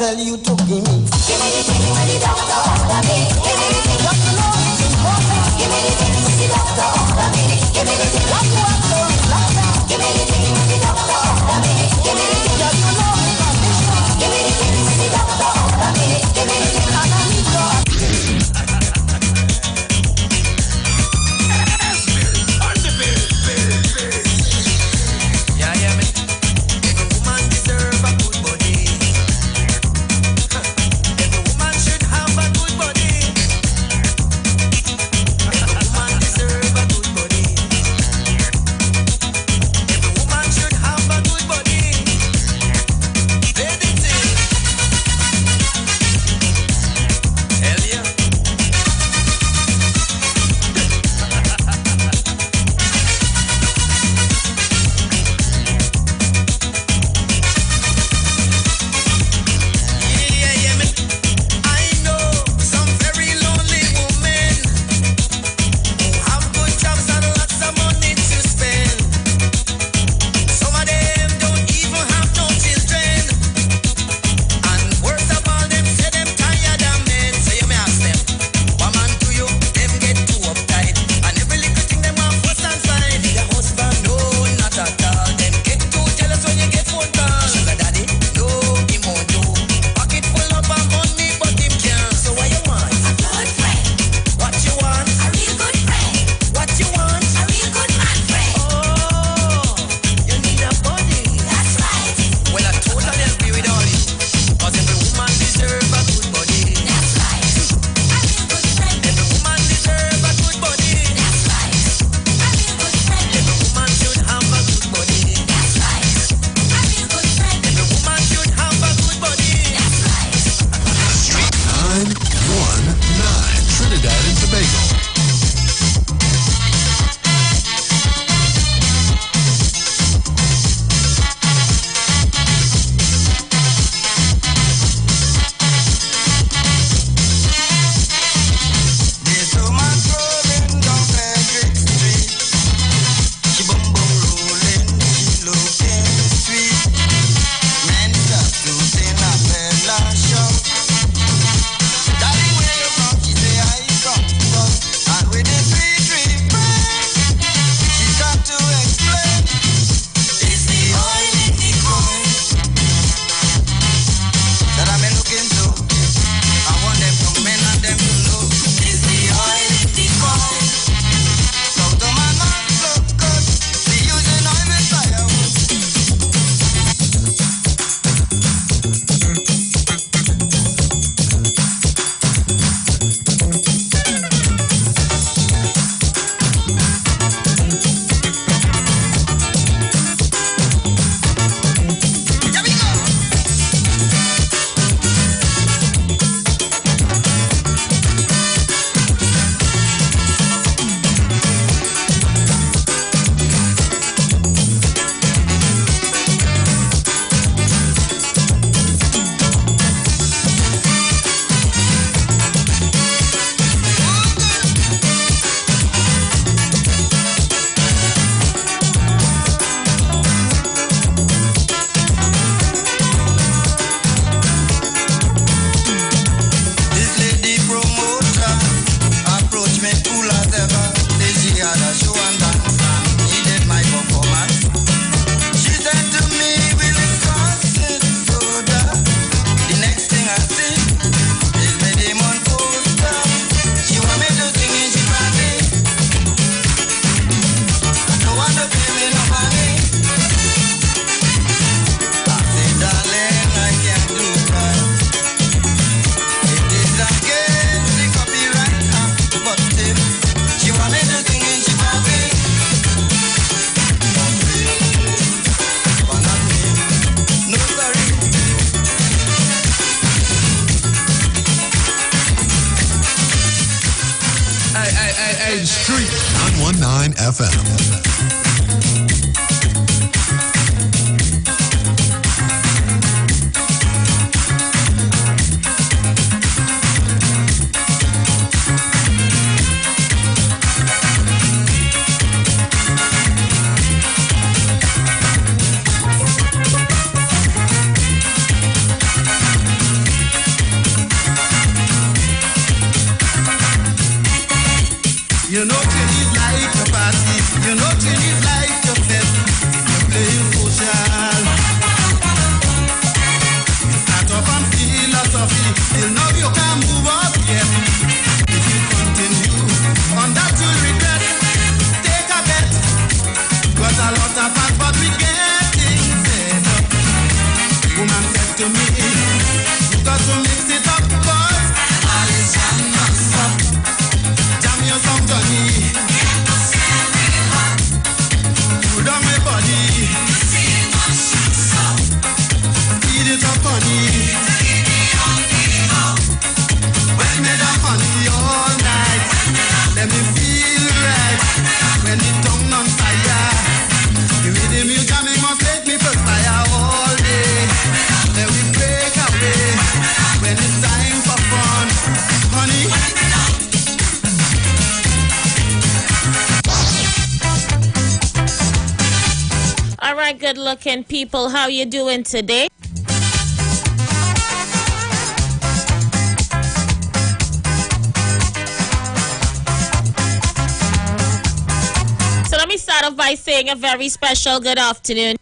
tell you to give me. Give me the thing when the doctor order me. Give me the thing, don't you know it's important. Give me the thing when the doctor order me. Give me the thing when you have to relax down. Give me the thing when the doctor order me. Give me the thing, don't you know it's condition. Give me the thing when the doctor order me. Give me the thing and I need your. Street 919 FM. You know Chinese like to party. You know Chinese like to flex. You're playing social. You start off on philosophy. Till now you can't move up yet. If you continue on that you'll regret. Take a bet. Got a lot of fans but we getting fed up. Woman said to me, you got to mix it up, boys. All is jam non-stop. Jam your song, Johnny. Put on my body. Feed it up, honey. Wet me down, honey, all night. Let me feel right. When the tongue on fire. The rhythm you jamming must make me perspire all day. Then we break away. When it's time for fun, honey. All right, good looking people, how you doing today? So let me start off by saying a very special good afternoon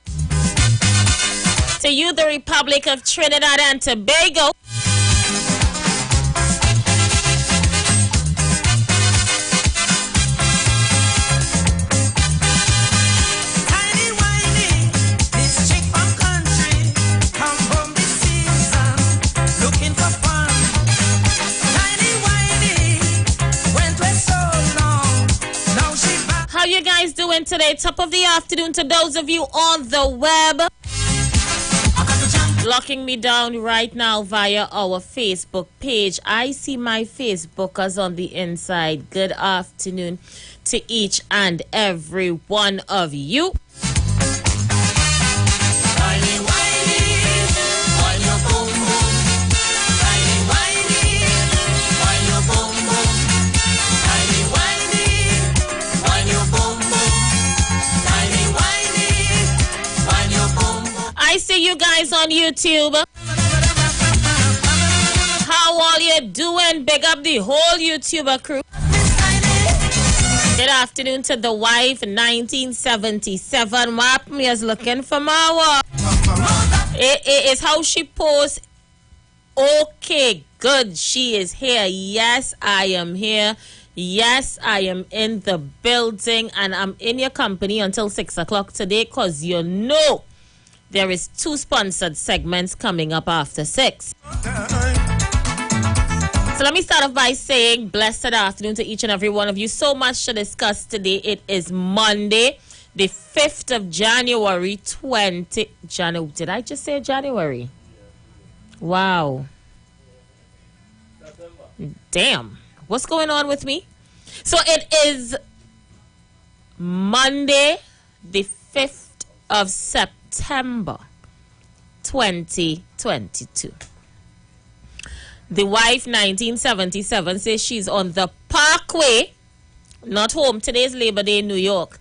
to you, the Republic of Trinidad and Tobago. How you guys doing today? Top of the afternoon to those of you on the web. Locking me down right now via our Facebook page. I see my Facebookers on the inside. Good afternoon to each and every one of you. I see you guys on YouTube. How all you doing? Big up the whole YouTuber crew. Good afternoon to the wife, 1977. Map me is looking for my It is how she posts. Okay, good. She is here. Yes, I am here. Yes, I am in the building, and I'm in your company until 6 o'clock today, because you know there is 2 sponsored segments coming up after 6. So let me start off by saying blessed afternoon to each and every one of you. So much to discuss today. It is Monday, the 5th of January, Did I just say January? Wow. Damn. What's going on with me? So it is Monday, the 5th of September 2022. The wife, 1977, says she's on the Parkway, not home. Today's Labor Day in New York.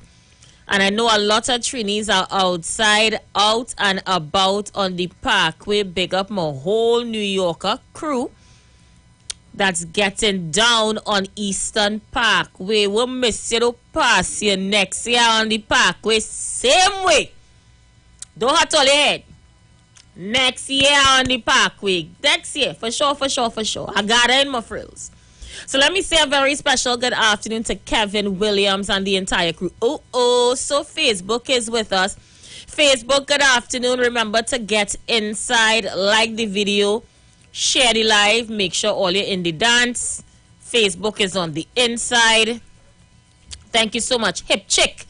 And I know a lot of Trinis are outside, out and about on the Parkway. Big up my whole New Yorker crew that's getting down on Eastern Parkway. We'll miss you to pass you next year on the Parkway. Same way. Don't have to head. Next year on the Parkway. Next year, for sure, for sure, for sure. I got it in my frills. So let me say a very special good afternoon to Kevin Williams and the entire crew. So Facebook is with us. Facebook, good afternoon. Remember to get inside, like the video, share the live, make sure all you're in the dance. Facebook is on the inside. Thank you so much. Hip Chick.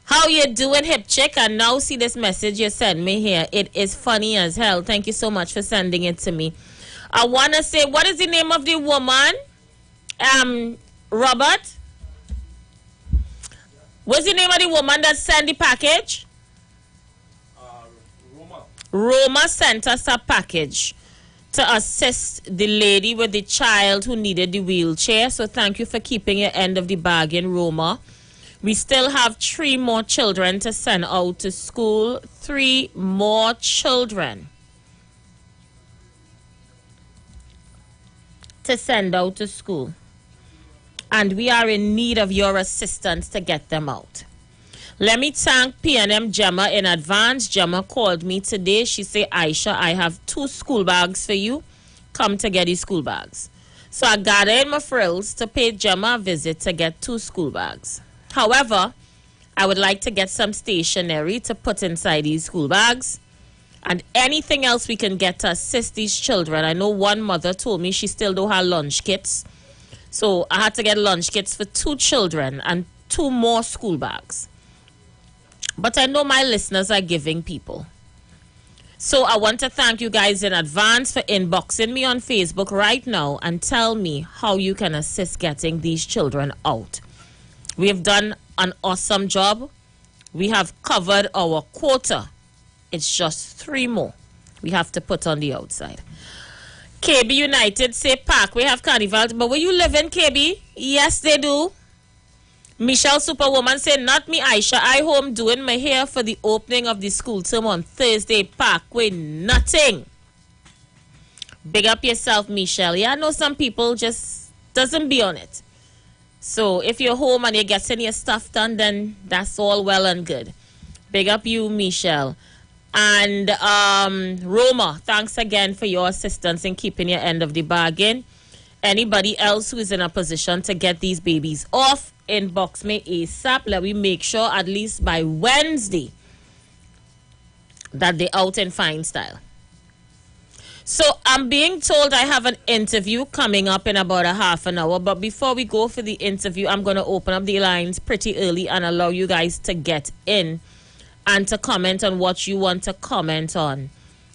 How you doing, Hip Chick? And now see this message you sent me here. It is funny as hell. Thank you so much for sending it to me. I want to say, what is the name of the woman? Robert? What's the name of the woman that sent the package? Roma sent us a package to assist the lady with the child who needed the wheelchair. So thank you for keeping your end of the bargain, Roma. We still have 3 more children to send out to school. 3 more children to send out to school. and we are in need of your assistance to get them out. Let me thank PNM Gemma in advance. Gemma called me today. She said, Aisha, I have 2 school bags for you. Come to get these school bags. So I gathered my frills to pay Gemma a visit to get 2 school bags. However, I would like to get some stationery to put inside these school bags and anything else we can get to assist these children. I know one mother told me she still don't have lunch kits. So I had to get lunch kits for 2 children and 2 more school bags. But I know my listeners are giving people. So I want to thank you guys in advance for inboxing me on Facebook right now and tell me how you can assist getting these children out. We have done an awesome job. We have covered our quota. It's just 3 more we have to put on the outside. KB United say Park, we have carnival. But where you live in, KB? Yes, they do. Michelle Superwoman say, not me, Aisha. I home doing my hair for the opening of the school term on Thursday. Parkway, nothing. Big up yourself, Michelle. Yeah, I know some people just doesn't be on it. So if you're home and you're getting your stuff done, then that's all well and good. Big up you, Michelle. And Roma, thanks again for your assistance in keeping your end of the bargain. Anybody else who is in a position to get these babies off, inbox me ASAP. Let me make sure at least by Wednesday that they're out in fine style. So I'm being told I have an interview coming up in about a half an hour. But before we go for the interview, I'm going to open up the lines pretty early and allow you guys to get in and to comment on what you want to comment on.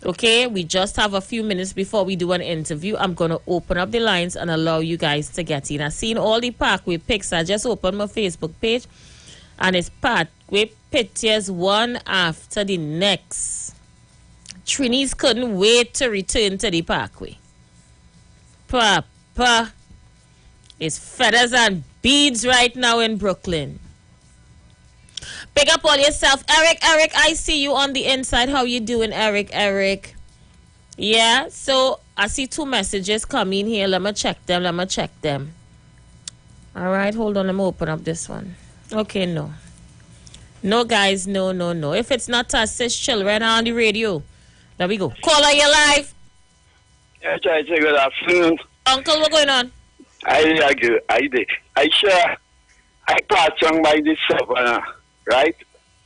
Okay, we just have a few minutes before we do an interview. I'm going to open up the lines and allow you guys to get in. I've seen all the Parkway pics. I just opened my Facebook page and it's Parkway pictures one after the next. Trinis couldn't wait to return to the Parkway. Papa, it's feathers and beads right now in Brooklyn. Pick up on yourself. Eric, I see you on the inside. How you doing, Eric? Yeah, so I see 2 messages coming here. Let me check them. All right, hold on. Let me open up this one. Okay, no. No, guys, no. If it's not to assist children on the radio, there we go. Caller, you live. Yes, I say good afternoon. Uncle, what's going on? I passed on by this Savannah, right?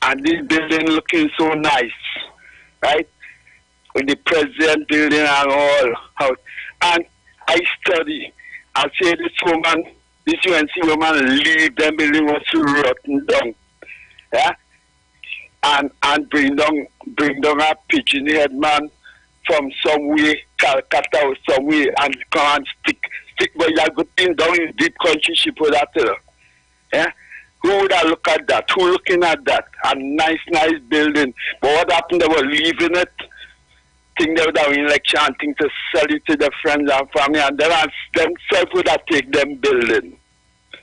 And this building looking so nice, right? With the president building and all out. And I study. I say this UNC woman leave them building was rotten down. Yeah? And bring down a pigeon head man from somewhere, Calcutta or somewhere, and come and stick where you have good thing down in deep country ship for that. Yeah? Who would have looked at that? Who looking at that? A nice building. But what happened? They were leaving it. Think they would have an election and think to sell it to their friends and family, and then themselves would have take them building.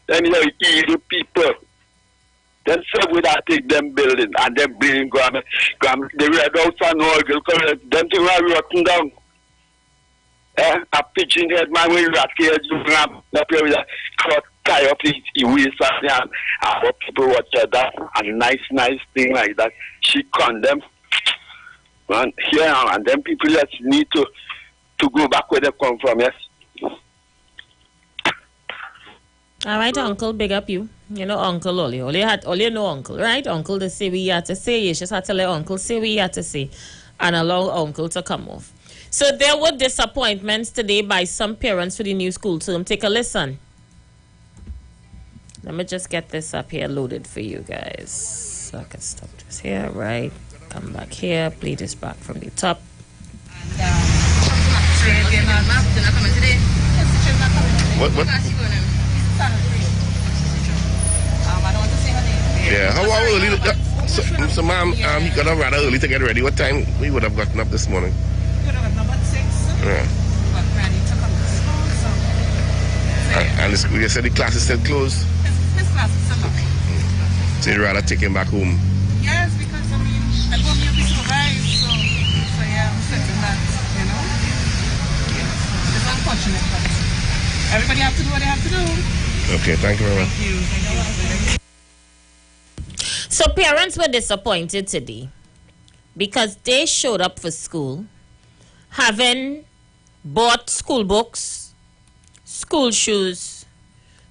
Then you have evil people. Themselves would have take them building and then bring the red house and all. Them things were rotten down. A pigeon head man with rat cage, you grab the place with a cut, tie up his waist and what people watch that. A nice thing like that. She condemned. And here and then people just need to go back where they come from, yes. All right, Uncle, big up you. You know Uncle Oli. Oli know Uncle, right? Uncle to say we had to say. You just had to let Uncle say we had to say and allow Uncle to come off. So there were disappointments today by some parents for the new school term. Take a listen. Let me just get this up here loaded for you guys. So I can stop this here, right? Come back here, play this back from the top. What? Yeah, how early? So ma'am, he got up rather early to get ready. What time we would have gotten up this morning? We would have gotten up at 6. Yeah. But ready to come to school, so. And you said the class is still closed? His class is still locked. So you'd rather take him back home? Yes, because I mean, I go here to supervise, so yeah, I'm certain that, you know. It's unfortunate, but everybody have to do what they have to do. Okay, thank you very much. Thank you. So parents were disappointed today because they showed up for school having bought school books, school shoes,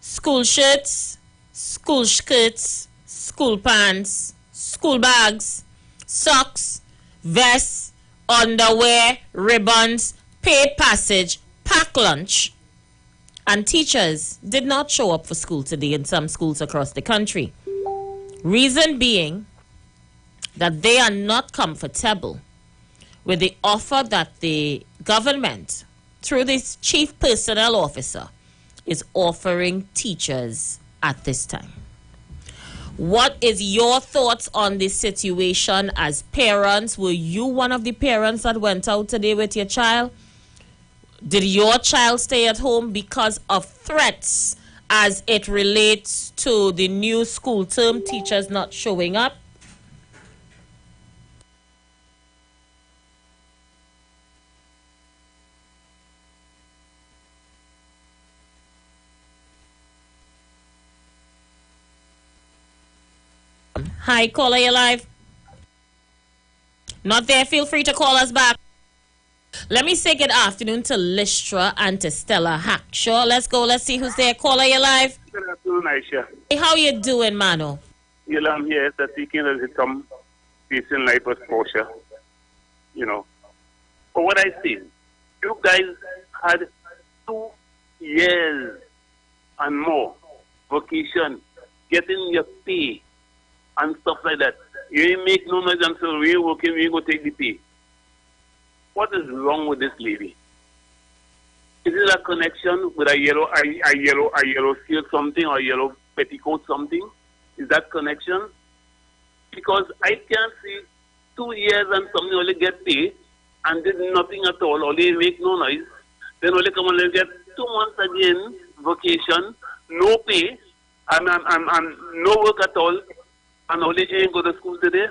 school shirts, school skirts, school pants, school bags, socks, vests, underwear, ribbons, paid passage, packed lunch. And teachers did not show up for school today in some schools across the country. Reason being that they are not comfortable with the offer that the government, through this chief personnel officer, is offering teachers at this time. What is your thoughts on this situation as parents? Were you one of the parents that went out today with your child? Did your child stay at home because of threats as it relates to the new school term, teachers not showing up? Hi, caller, you live? Not there, feel free to call us back. Let me say good afternoon to Lystra and to Stella Hackshaw. Let's go, let's see who's there. Caller, you live? Good afternoon, Aisha. Hey, how you doing, Mano? I'm here that seeking as it come facing life with Porsche. But what I see, you guys had 2 years and more vacation, getting your pay and stuff like that. You ain't make no noise until we ain't working, we ain't go take the pay. What is wrong with this lady? Is it a connection with a yellow skirt something or a yellow petticoat something? Is that connection? Because I can't see 2 years and something only get paid and did nothing at all, only make no noise. Then only come and get 2 months again, vacation, no pay, and no work at all, and only ain't go to school today.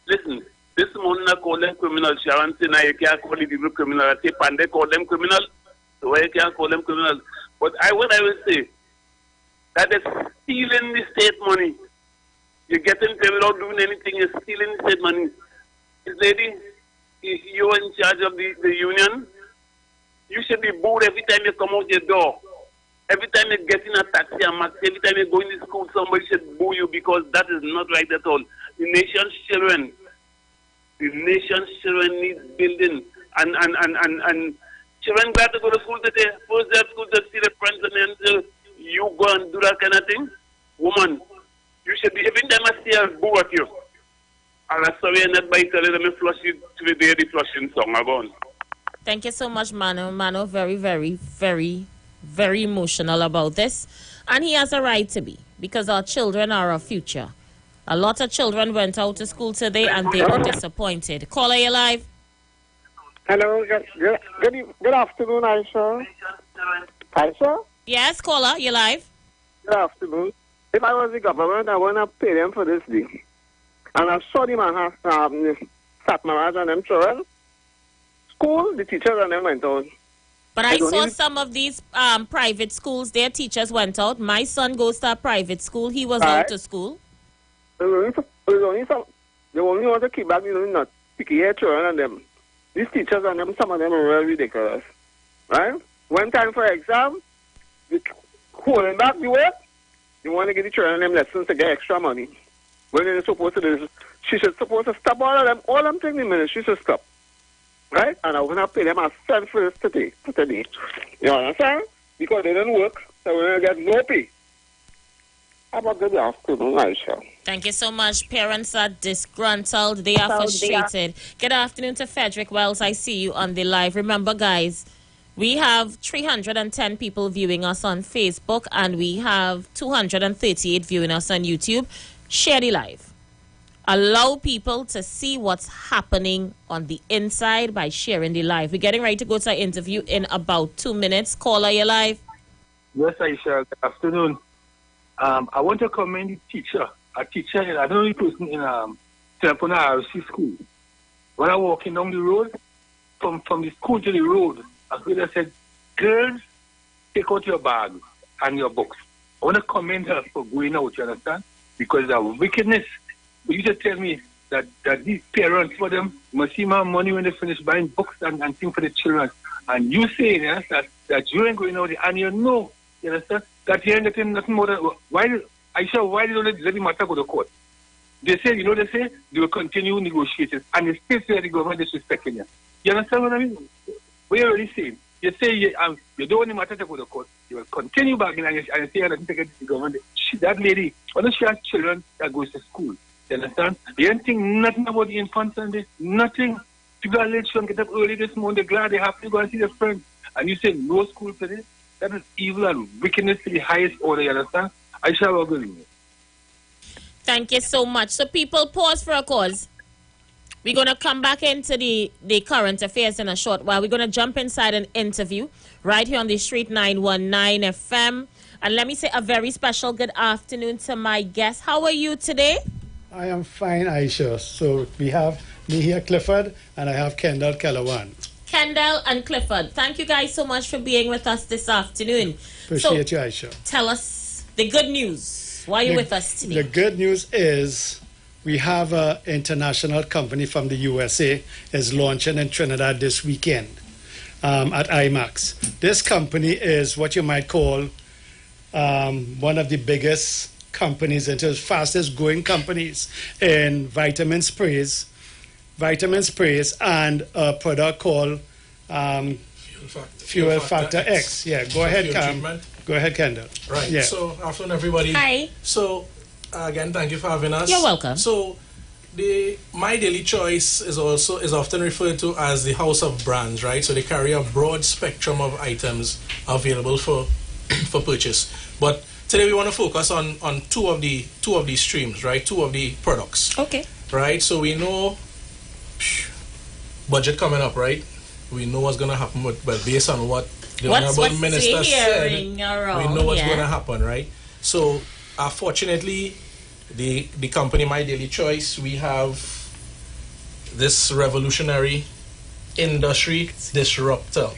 Listen, this morning I call them criminal. Sharon said, you can't call the people criminal. I say, Pande call them criminal. So why you can't call them criminal? But what I will say, that is stealing the state money. You're getting paid without doing anything. You're stealing the state money. This lady, you're in charge of the union. You should be booed every time you come out your door. Every time you get in a taxi, every time you go in the school, somebody should boo you because that is not right at all. The nation's children need building and children glad to go to school today. First day of school to see the friends and then you go and do that kind of thing. Woman, you should be, every time I see her, boo at you. And I'm sorry I'm not by telling them to flush you to the day the flushing song are gone. Thank you so much, Mano. Mano, very, very, very, very emotional about this. And he has a right to be, because our children are our future. A lot of children went out to school today and they were disappointed. Caller, you live? Hello, good afternoon, Aisha. Aisha? Yes, caller, you live? Good afternoon. If I was the government, I want to pay them for this day. And I saw them and have sat marriage and them children. School, the teachers and them went out. But I saw some of these private schools, their teachers went out. My son goes to a private school. He was out to school. They only want to keep back, not picky their children and them. These teachers and them, some of them are really ridiculous. Right? One time for exam, they holding back the work, they want to give the children them lessons to get extra money. When they're supposed to do this, she should supposed to stop all them things in a minute, she should stop. Right? And I want to pay them a cent for this today. You understand? Because they didn't work, so we're going to get no pay. Have a good afternoon, Aisha. Thank you so much. Parents are disgruntled. They are frustrated. Good afternoon to Frederick Wells. I see you on the live. Remember, guys, we have 310 people viewing us on Facebook and we have 238 viewing us on YouTube. Share the live. Allow people to see what's happening on the inside by sharing the live. We're getting ready to go to our interview in about 2 minutes. Caller, you live? Yes, Aisha. Good afternoon. I want to commend the teacher. A teacher, I don't know the person in Telpona RC school. When I walking down the road, from the school to the road, I could have said, girls, take out your bag and your books. I want to commend her for going out, you understand? Because of wickedness. You just tell me that these parents, for them, must see more money when they finish buying books and things for the children. And you say that you ain't going out there, and you understand, that you ain't getting nothing more than, why did the matter go to court? They say, they will continue negotiating, and they still say the government is disrespecting you. You understand what I mean? What you're really saying? You say you don't want the matter to go to court. You will continue bargaining and you say that the government. That lady, when she has children that goes to school, you understand? You don't think nothing about the infant Sunday, nothing. People are late, get up early this morning, they're glad they have to go and see their friends. And you say no school today? That is evil and wickedness to the highest order, you understand? I shall agree with you. Thank you so much. So people, pause for a cause. We're going to come back into the current affairs in a short while. We're going to jump inside an interview right here on the Street 919 FM. And let me say a very special good afternoon to my guest. How are you today? I am fine, Aisha. So we have me here, Clifford, and I have Kendall Kellawan. Kendall and Clifford, thank you guys so much for being with us this afternoon. Appreciate you, Aisha. Tell us the good news. Why are you with us today? The good news is we have an international company from the USA is launching in Trinidad this weekend at IMAX. This company is what you might call one of the biggest companies, and the fastest growing companies in vitamin sprays, and a product called Fuel Factor X. Yeah, go ahead, Cam. Go ahead, Kendall. Right. Yeah. So, afternoon, everybody. Hi. So, again, thank you for having us. You're welcome. So, My Daily Choice is often referred to as the house of brands, right? So they carry a broad spectrum of items available for purchase. But today we want to focus on two of these streams, right? Two of the products. Okay. Right. So we know budget coming up, right? We know what's going to happen, but based on what the Honorable Minister said, we know what's going to happen, right? So, fortunately, the company My Daily Choice, we have this revolutionary industry disruptor,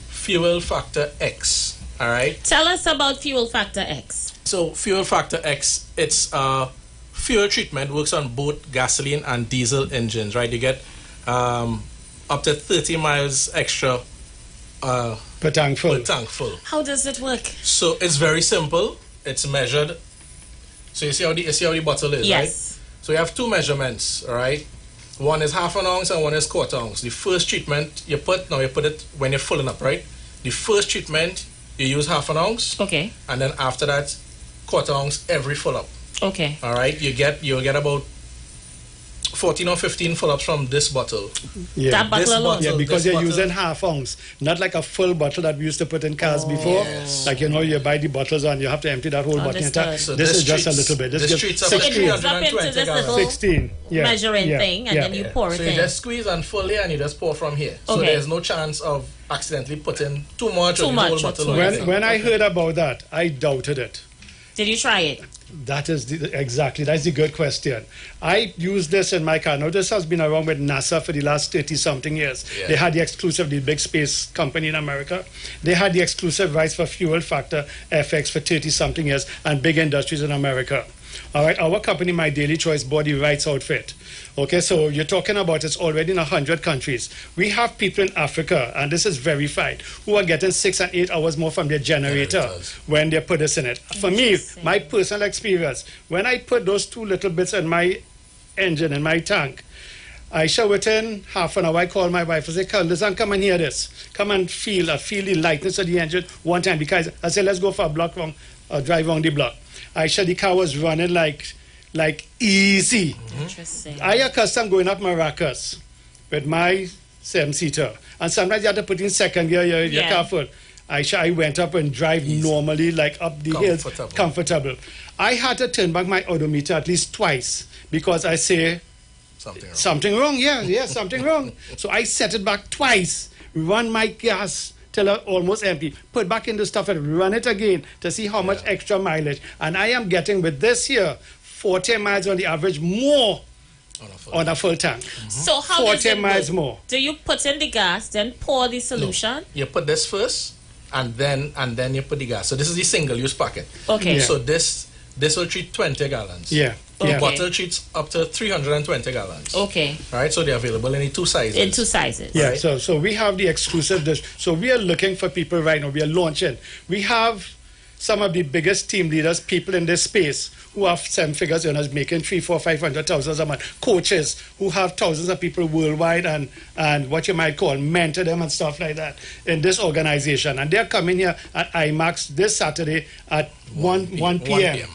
Fuel Factor X. All right. Tell us about Fuel Factor X. So, Fuel Factor X, it's fuel treatment, works on both gasoline and diesel engines, right? You get up to 30 miles extra per tank full. How does it work? So it's very simple. It's measured. So you see how the bottle is, yes. Right? So you have two measurements, all right? One is half an ounce and one is quarter ounce. The first treatment you put it when you're filling up, right? The first treatment you use half an ounce. Okay. And then after that, quarter ounce every full up. Okay. All right. You'll get about 14 or 15 full-ups from this bottle. Yeah. That bottle alone? Yeah, because you're using half ounce, not like a full bottle that we used to put in cars before. Yes. Like, you buy the bottles and you have to empty that whole bottle. So this is just a little bit. This treats up so it moves up into this little 16 measuring thing, and then you pour it so in. So you just squeeze and fill here, and you just pour from here. So there's no chance of accidentally putting too much of the whole bottle. When I heard about that, I doubted it. Did you try it? That's the good question. I use this in my car. Now, this has been around with NASA for the last 30-something years. Yeah. They had the big space company in America. They had the exclusive rights for Fuel Factor FX for 30-something years, and big industries in America. All right, our company, My Daily Choice, bought the rights outfit. Okay, so you're talking about it's already in 100 countries. We have people in Africa, and this is verified, who are getting 6 and 8 hours more from their generator when they put this in it. For me, my personal experience, when I put those two little bits in my engine, in my tank, I show within half an hour, I call my wife and say, "Carl, listen, come and hear this. Come and feel the lightness of the engine one time." Because I said, let's go for a drive around the block. I said the car was running like easy. Interesting. I accustomed going up Maracas with my 7-seater. And sometimes you have to put in second gear, you're careful. I went up and drive normally, like up the hills, comfortable. I had to turn back my odometer at least twice because I say, something wrong. Yeah, something wrong. So I set it back twice, run my gas till it's almost empty, put back in the stuff and run it again to see how much extra mileage. And I am getting with this here 40 miles on the average more on a full tank. So how 40 miles more. Do you put in the gas, then pour the solution? No. You put this first, and then you put the gas. So this is the single-use packet. Okay. So this will treat 20 gallons. Yeah. The bottle treats up to 320 gallons. Okay. Right. So they're available in two sizes. In two sizes. Yeah. Right? So we have the exclusive dish. So we are looking for people right now. We are launching. We have some of the biggest team leaders, people in this space who have 7 figures earners making 300,000-500,000 a month, coaches who have thousands of people worldwide and what you might call mentor them and stuff like that in this organization. And they're coming here at IMAX this Saturday at 1 p.m.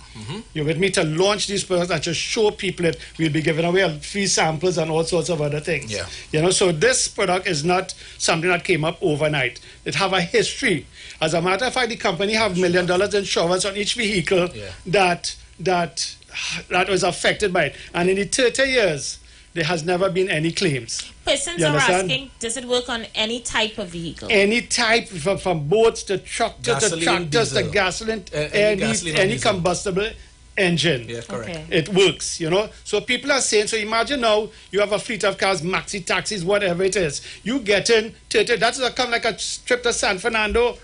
You're with me to launch these products and just show people it. We'll be giving away free samples and all sorts of other things. Yeah. You know, so this product is not something that came up overnight. It have a history. As a matter of fact, the company have $1 million insurance on each vehicle that was affected by it. And in the 30 years, there has never been any claims. Persons are asking, does it work on any type of vehicle? Any type, from boats to tractors to tractors to gasoline, any combustible engine. Yeah, correct. Okay. It works, you know. So people are saying, so imagine now you have a fleet of cars, maxi taxis, whatever it is. You get in 30, that's come like a trip to San Fernando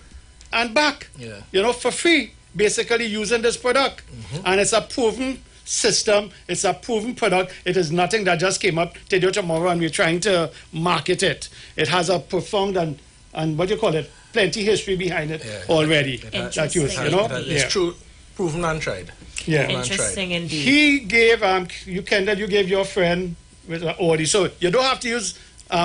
and back, you know, for free, basically using this product. And it's a proven system, it's a proven product. It is nothing that just came up today or tomorrow and we're trying to market it. It has a profound and what do you call it, plenty history behind it already. That you know? It's true, proven and tried. Yeah. Interesting indeed. He gave, Kendall, you gave your friend with an Audi, so you don't have to use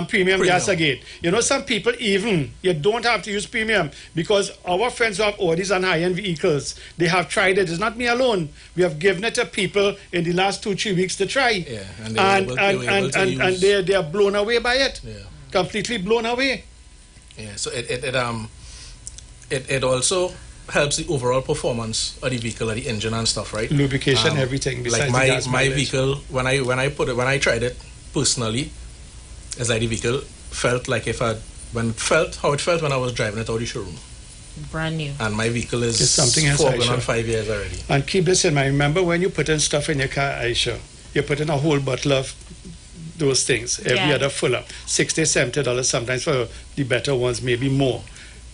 premium gas again. You know, some people even, you don't have to use premium because our friends who have Audis and high-end vehicles, they have tried it. It's not me alone. We have given it to people in the last 2-3 weeks to try. Yeah, and they are blown away by it. Yeah. Completely blown away. Yeah, so it also helps the overall performance of the vehicle, of the engine and stuff, right? Lubrication, everything. Like my vehicle, when I tried it personally, it's like the vehicle felt like how it felt when I was driving it out of the showroom. Brand new. And my vehicle is something else, going on 5 years already. And keep this in mind. Remember when you put in stuff in your car, Aisha, you put in a whole bottle of those things every other full up. $60, $70 sometimes for the better ones, maybe more.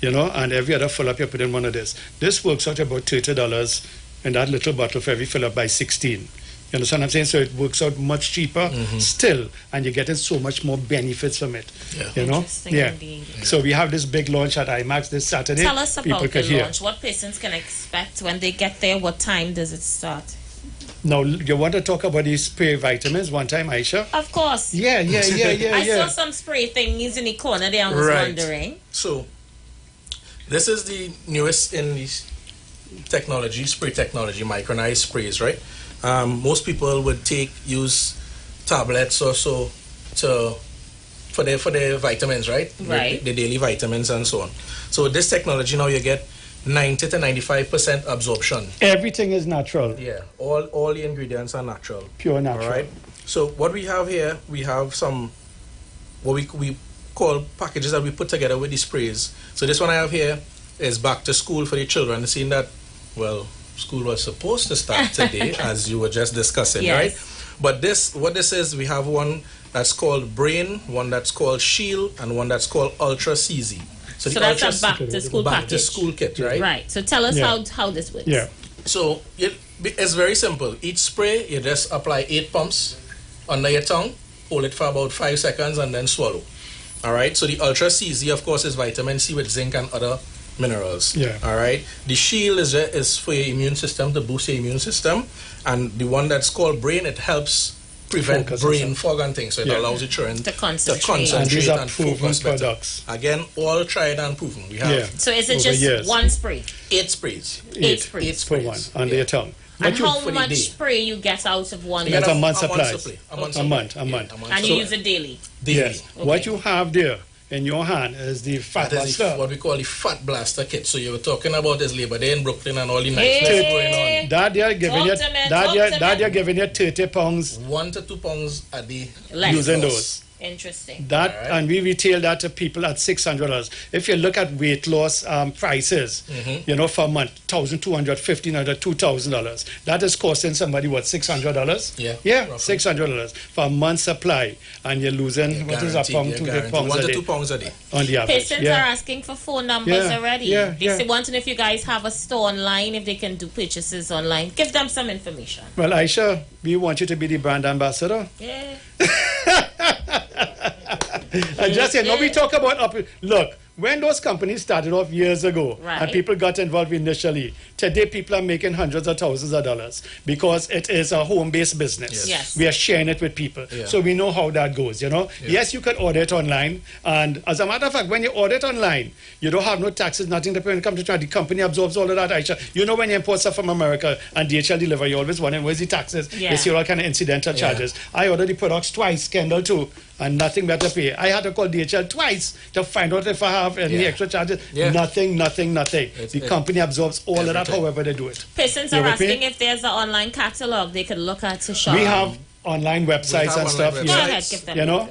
You know, and every other fill up you put in one of this. This works out about $30 in that little bottle for every fill up by 16. You understand what I'm saying? So it works out much cheaper still, and you're getting so much more benefits from it. Yeah. You know? Indeed. So we have this big launch at IMAX this Saturday. Tell us about the launch. What persons can expect when they get there? What time does it start? Now, you want to talk about these spray vitamins one time, Aisha? Of course. Yeah. I saw some spray thingies in the corner there. I was wondering. So, this is the newest in the technology, spray technology, micronized sprays, right? Most people would use tablets or so for their vitamins, right? Right. The daily vitamins and so on. So with this technology now you get 90 to 95% absorption. Everything is natural. Yeah, all the ingredients are natural. Pure natural. All right. So what we have here, we have some what we call packages that we put together with the sprays. So this one I have here is back to school for the children. Seeing that, well, school was supposed to start today, as you were just discussing, right? But what this is, we have one that's called Brain, one that's called Shield, and one that's called Ultra CZ. So that's a back to school package. Back to school kit, right? Right. So tell us how this works. Yeah. So it's very simple. Each spray, you just apply 8 pumps under your tongue, hold it for about 5 seconds, and then swallow. All right. So the Ultra CZ, of course, is vitamin C with zinc and other minerals. Yeah. All right. The Shield is for your immune system, to boost your immune system, and the one that's called Brain, it helps prevent brain fog and things. So it allows you to concentrate and these are and proven focus products. better. Again, all tried and proven. We have. So is it just one spray? 8 sprays. 8 sprays. 8 sprays for one under your tongue. And how much spray you get out of one? You get a month supply. A month. And you use it daily? Daily. Yes. Okay. What you have there in your hand is the fat blaster. What we call the fat blaster kit. So you were talking about this Labor Day in Brooklyn and all the niceness going on. That they're giving you 30 pounds. 1 to 2 pounds a day. Using those. Interesting. That and we retail that to people at $600. If you look at weight loss prices, you know, for a month, $1,200, $1,500, $2,000. That is costing somebody what, $600? Yeah, $600 for a month's supply, and you're losing what is a pound, 2 pounds 1 a to day 2 pounds a day. on the average. Patients are asking for phone numbers already. They say want to know if you guys have a store online, if they can do purchases online. Give them some information. Well, Aisha, we want you to be the brand ambassador. Yeah. And just say, no, we talk about look, when those companies started off years ago and people got involved initially, today people are making hundreds of thousands of dollars because it is a home-based business. Yes. We are sharing it with people. So we know how that goes, you know. Yes, you can order it online. And as a matter of fact, when you order it online, you don't have no taxes, nothing to pay when it comes to try. The company absorbs all of that, Aisha. You know, when you import stuff from America and DHL deliver, you always wondering, where's the taxes? They see all kind of incidental charges. I ordered the products twice, Kendall too, and nothing better pay. I had to call DHL twice to find out if I have any extra charges. Nothing. The company absorbs all of that, however they do it. Patients are asking if there's an online catalog they could look at to shop. We have online websites and stuff. Go ahead, give them. You know,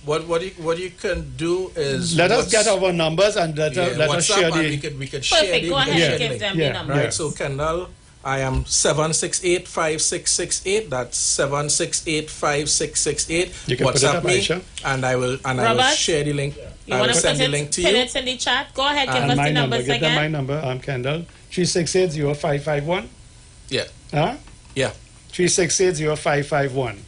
what you can do is let us get our numbers and let us share the. We could share Perfect. Go ahead and give them the numbers. Right. So Kendall, I am 768-5668. That's 768-5668. You can WhatsApp put me, Aisha. and I will share the link. You want to send the link to you? Pin it in the chat. Go ahead, give us the numbers again. Give them my number. I'm Kendall. 368-0551. Yeah. Huh? Yeah. 368-0551.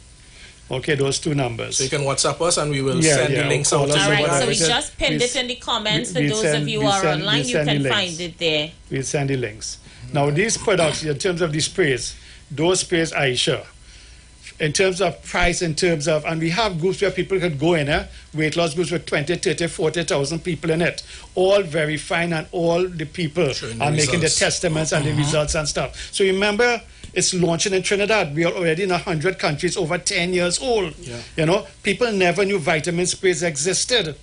Okay, those two numbers. So you can WhatsApp us and we will send the links out. All right, so we just pinned it in the comments. For those of you who are online, you can find it there. We'll send the links. Now, these products, in terms of the sprays, those sprays, Aisha, in terms of price, and we have groups where people could go in, weight loss groups with 20, 30, 40,000 people in it, all very fine, and all the people are making the testaments and the results and stuff. So remember, it's launching in Trinidad. We are already in 100 countries, over 10 years old. You know, people never knew vitamin sprays existed.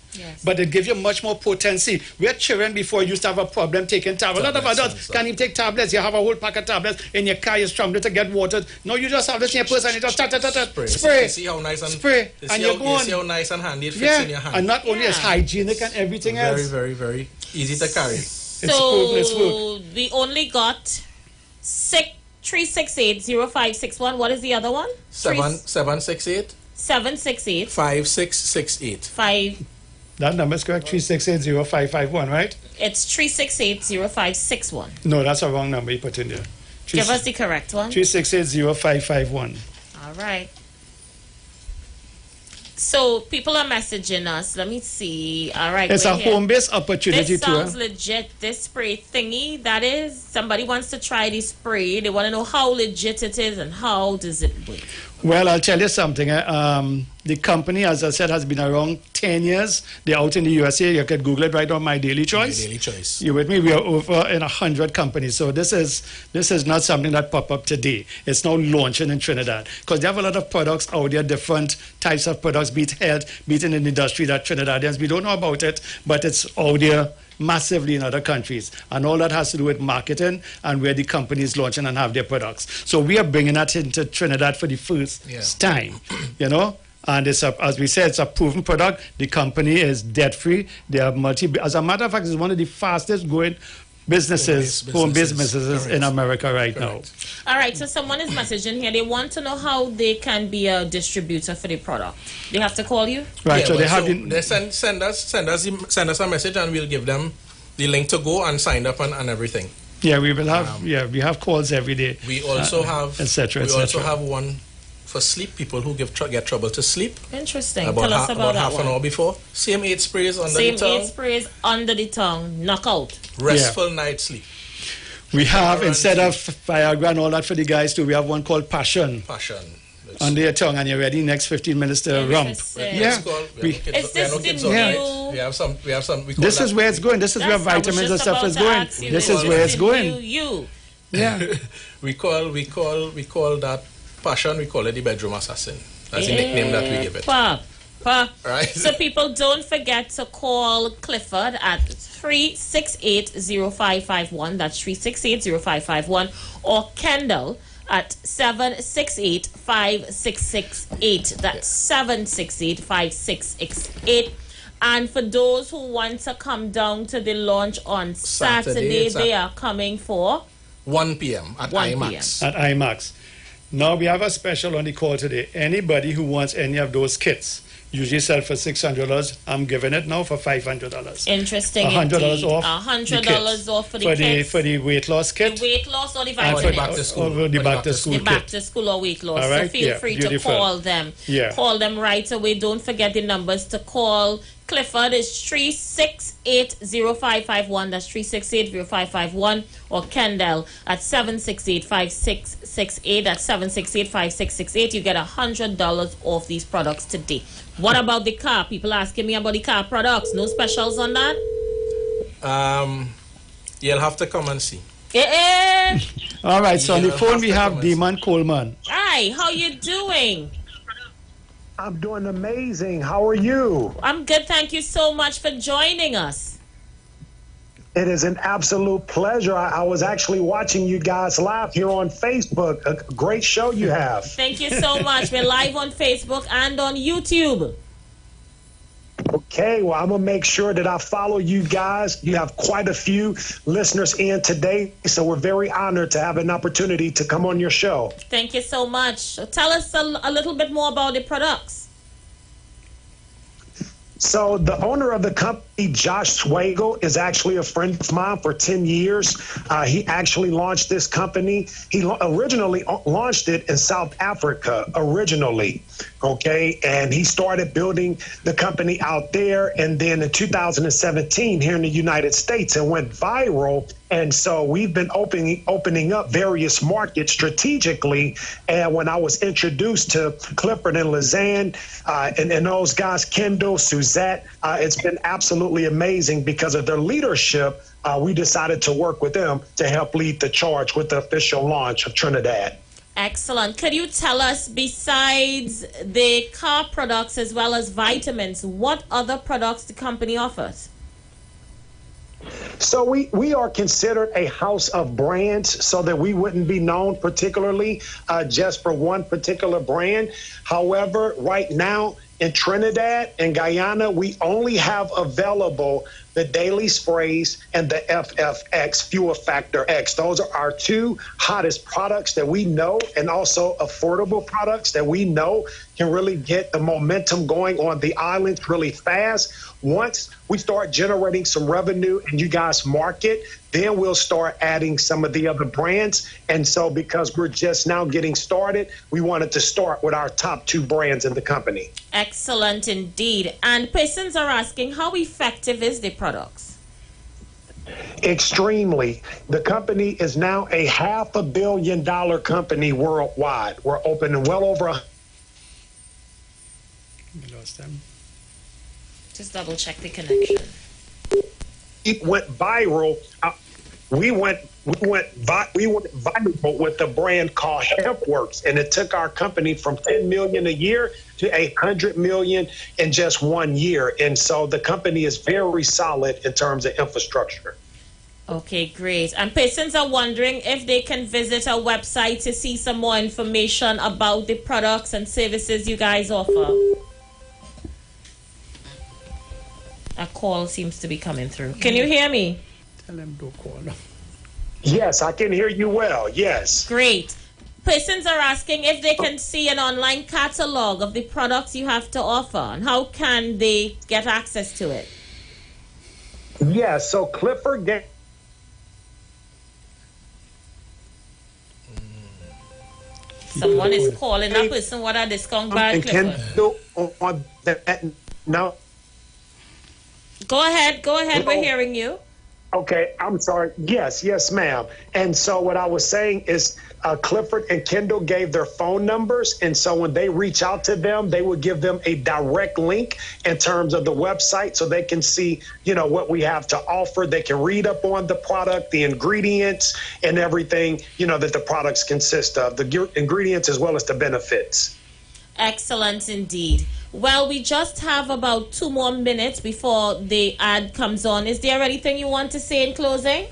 But it gives you much more potency. We had children before used to have a problem taking tablets. A lot of adults can't even take tablets. You have a whole pack of tablets in your car, you strum it to get watered. No, you just have this in your purse and you just spray. You see how nice and spray. And you're going. You see how nice and handy it fits in your hand. And not only it's hygienic and everything else. Very, very, very easy to carry. So we only got 368-0561. What is the other one? 768 5668. That number is correct. 368-0551, right? It's 368-0561. No, that's a wrong number you put in there. Give us the correct one. 368-0551. All right. So people are messaging us. Let me see. All right. It's a home-based opportunity. This sounds legit. This spray thingy, that is, somebody wants to try this spray. They want to know how legit it is and how does it work. Well, I'll tell you something. The company, as I said, has been around 10 years. They're out in the USA. You can Google it right on My Daily Choice. My Daily Choice. You with me? We are over in 100 companies. So this is not something that popped up today. It's now launching in Trinidad. Because they have a lot of products out there, different types of products, be it health, be it in the industry that Trinidadians, we don't know about it, but it's out there massively in other countries, and all that has to do with marketing and where the company is launching and have their products. So we are bringing that into Trinidad for the first time, you know. And it's as we said, it's a proven product. The company is debt free. They are as a matter of fact, it's one of the fastest growing home-based businesses in America right now. All right, so someone is messaging here. They want to know how they can be a distributor for the product. They have to call you? Right, so they have they send us a message and we'll give them the link to go and sign up and everything. Yeah, we will have we have calls every day. We also have etc. We also have one for sleep, people who get trouble to sleep. Interesting. Tell us about that half an hour before. Same 8 sprays under the tongue. Same 8 sprays under the tongue. Knockout. Restful night sleep. We have, instead of Viagra and all that for the guys too, we have one called Passion. Under your tongue, and you're ready next 15 minutes to rump. Is this the new? We have some. This is where it's going. This is where vitamins and stuff is going. This is where it's going. Yeah. We call that Passion. We call it the bedroom assassin. That's the nickname that we give it. Right. So people, don't forget to call Clifford at 368-0551. That's 368-0551. Or Kendall at 768-5668. That's 768-5668. And for those who want to come down to the launch on Saturday they are coming for 1 p.m. at 1 IMAX. At IMAX. Now we have a special on the call today. Anybody who wants any of those kits, usually sell for $600. I'm giving it now for $500. Interesting. $100 off. $100 off for the kits. For the weight loss kit. The weight loss or the And vitamins. back to school. Or the back to school The kit. back to school or weight loss. All right? So feel free beautiful. to call them. Yeah. Call them right away. Don't forget the numbers to call. Clifford is 368-0551. That's 368-0551. Or Kendall at 768-5668. That's 768-5668. You get $100 off these products today. What about the car? People asking me about the car products. No specials on that? You'll have to come and see. All right, so on the phone we have Demon Coleman. Hi, how you doing? I'm doing amazing. How are you? I'm good. Thank you so much for joining us. It is an absolute pleasure. I was actually watching you guys live here on Facebook. A great show you have. Thank you so much. We're live on Facebook and on YouTube. Okay, well, I'm going to make sure that I follow you guys. You have quite a few listeners in today, so we're very honored to have an opportunity to come on your show. Thank you so much. So tell us a little bit more about the products. So the owner of the company, Josh Swagel, is actually a friend of mine for 10 years. He actually launched this company. He originally launched it in South Africa, okay? And he started building the company out there. And then in 2017, here in the United States, it went viral. And so we've been opening up various markets strategically. And when I was introduced to Clifford and Lizanne and those guys, Kendall, Suzette, it's been absolutely amazing because of their leadership. We decided to work with them to help lead the charge with the official launch of Trinidad. Excellent. Could you tell us, besides the car products as well as vitamins, what other products the company offers? So we are considered a house of brands, so that we wouldn't be known particularly just for one particular brand. However, right now in Trinidad and Guyana, we only have available the Daily Sprays and the FFX, Fuel Factor X. Those are our two hottest products that we know, and also affordable products that we know can really get the momentum going on the islands really fast. Once we start generating some revenue and you guys market, then we'll start adding some of the other brands. And so because we're just now getting started, we wanted to start with our top two brands in the company. Excellent indeed. And persons are asking, how effective is the products? Extremely. The company is now a $500 million company worldwide. We're opening well over We lost them. Just double check the connection. It went viral. We went viral with the brand called HempWorks, and it took our company from 10 million a year to 800 million in just 1 year. And so the company is very solid in terms of infrastructure. Okay, great. And persons are wondering if they can visit our website to see some more information about the products and services you guys offer. A call seems to be coming through. Can you hear me? Tell them don't call now. Yes, I can hear you well. Yes. Great. Persons are asking if they can see an online catalog of the products you have to offer, and how can they get access to it? Yes, so Clifford gave Someone is calling that person. What a discount bar, Clifford. on that now. Go ahead. We're hearing you. Okay, I'm sorry. Yes, ma'am. And so what I was saying is Clifford and Kendall gave their phone numbers. And so when they reach out to them, they would give them a direct link in terms of the website so they can see, what we have to offer. They can read up on the product, the ingredients and everything, that the products consist of, the ingredients as well as the benefits. Excellent indeed. Well, we just have about 2 more minutes before the ad comes on. Is there anything you want to say in closing?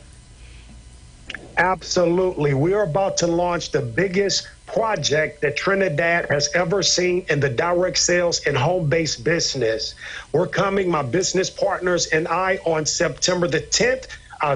Absolutely. We're about to launch the biggest project that Trinidad has ever seen in the direct sales and home-based business. We're coming, my business partners and I, on September the 10th.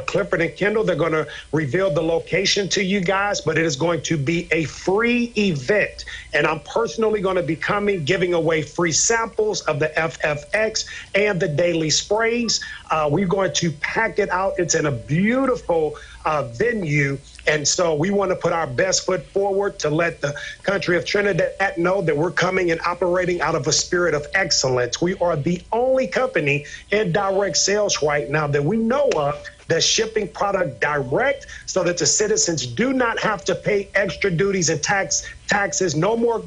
Clifford and Kendall, they're going to reveal the location to you guys, but it is going to be a free event. And I'm personally going to be coming, giving away free samples of the FFX and the daily sprays. We're going to pack it out. It's in a beautiful venue. And so we want to put our best foot forward to let the country of Trinidad know that we're coming and operating out of a spirit of excellence. We are the only company in direct sales right now that we know of that's shipping product direct so that the citizens do not have to pay extra duties and taxes. No more.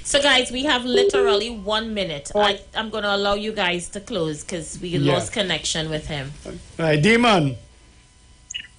So, guys, we have literally 1 minute. I'm going to allow you guys to close because we lost connection with him. All right, Demon.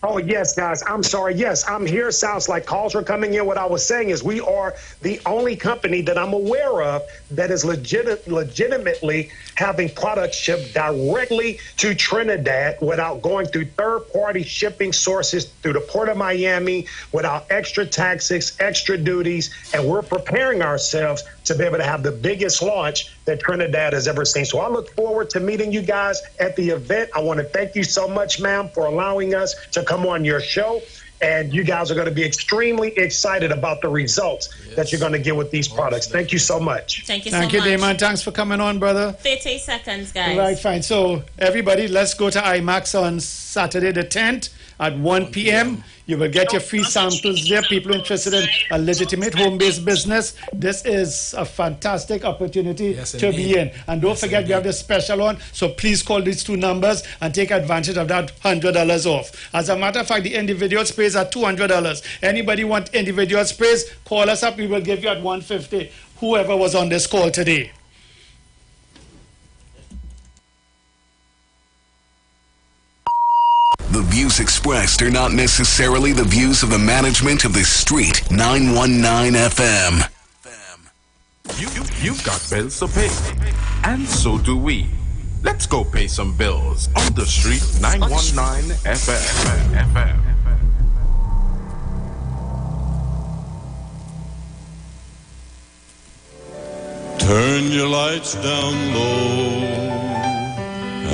Oh, yes, guys. I'm sorry. Yes, I'm here. Sounds like calls are coming in. What I was saying is we are the only company that I'm aware of that is legitimately having products shipped directly to Trinidad without going through third-party shipping sources through the Port of Miami, without extra taxes, extra duties, and we're preparing ourselves to be able to have the biggest launch that Trinidad has ever seen. So I look forward to meeting you guys at the event. I want to thank you so much, ma'am, for allowing us to come on your show. And you guys are going to be extremely excited about the results that you're going to get with these products. Thank you so much. Thank you so much. Thank you, Damon. Thanks for coming on, brother. 30 seconds, guys. All right, fine. So, everybody, let's go to IMAX on Saturday the 10th at 1 p.m. You will get your free samples there. People interested in a legitimate home-based business. This is a fantastic opportunity to be in. And don't forget, we have the special on. So please call these two numbers and take advantage of that $100 off. As a matter of fact, the individual sprays are $200. Anybody want individual sprays, call us up. We will give you at $150. Whoever was on this call today. The views expressed are not necessarily the views of the management of the Street 919 FM. You've got bills to pay, and so do we. Let's go pay some bills on the Street 919 FM. Turn your lights down low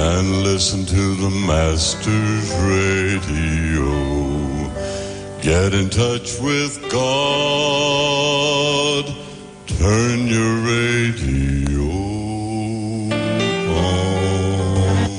and listen to the Master's radio. Get in touch with God. Turn your radio on.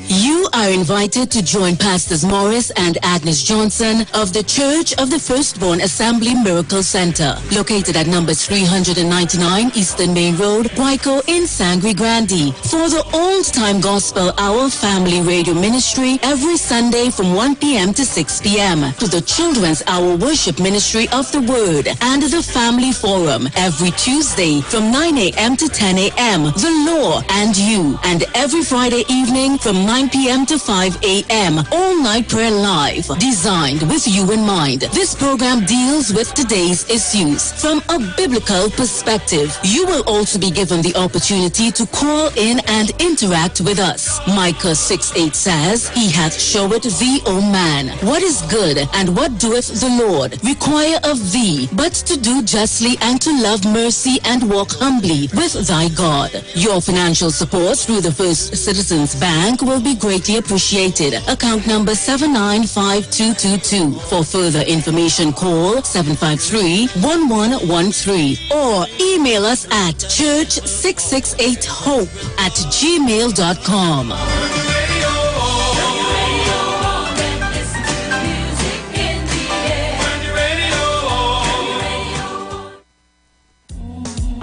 You are invited to join Pastors Morris and Agnes Johnson of the Church of the Firstborn Assembly Miracle Center, located at number 399 Eastern Main Road, Guayco in Sangre Grande, for the old-time gospel hour family radio ministry every Sunday from 1 p.m. to 6 p.m., to the children's hour worship ministry of the Word, and the family forum every Tuesday from 9 a.m. to 10 a.m., the law and you, and every Friday evening from 9 p.m. to 5 a.m. all-night prayer live, designed with you in mind. This program deals with today's issues from a biblical perspective. You will also be given the opportunity to call in and interact with us. Micah 6:8 says, He hath showed thee, O man, what is good, and what doeth the Lord require of thee, but to do justly and to love mercy and walk humbly with thy God. Your financial support through the First Citizens Bank will be greatly appreciated. Account number 795222. For further information, call 753-1113 or email us at church668hope@gmail.com.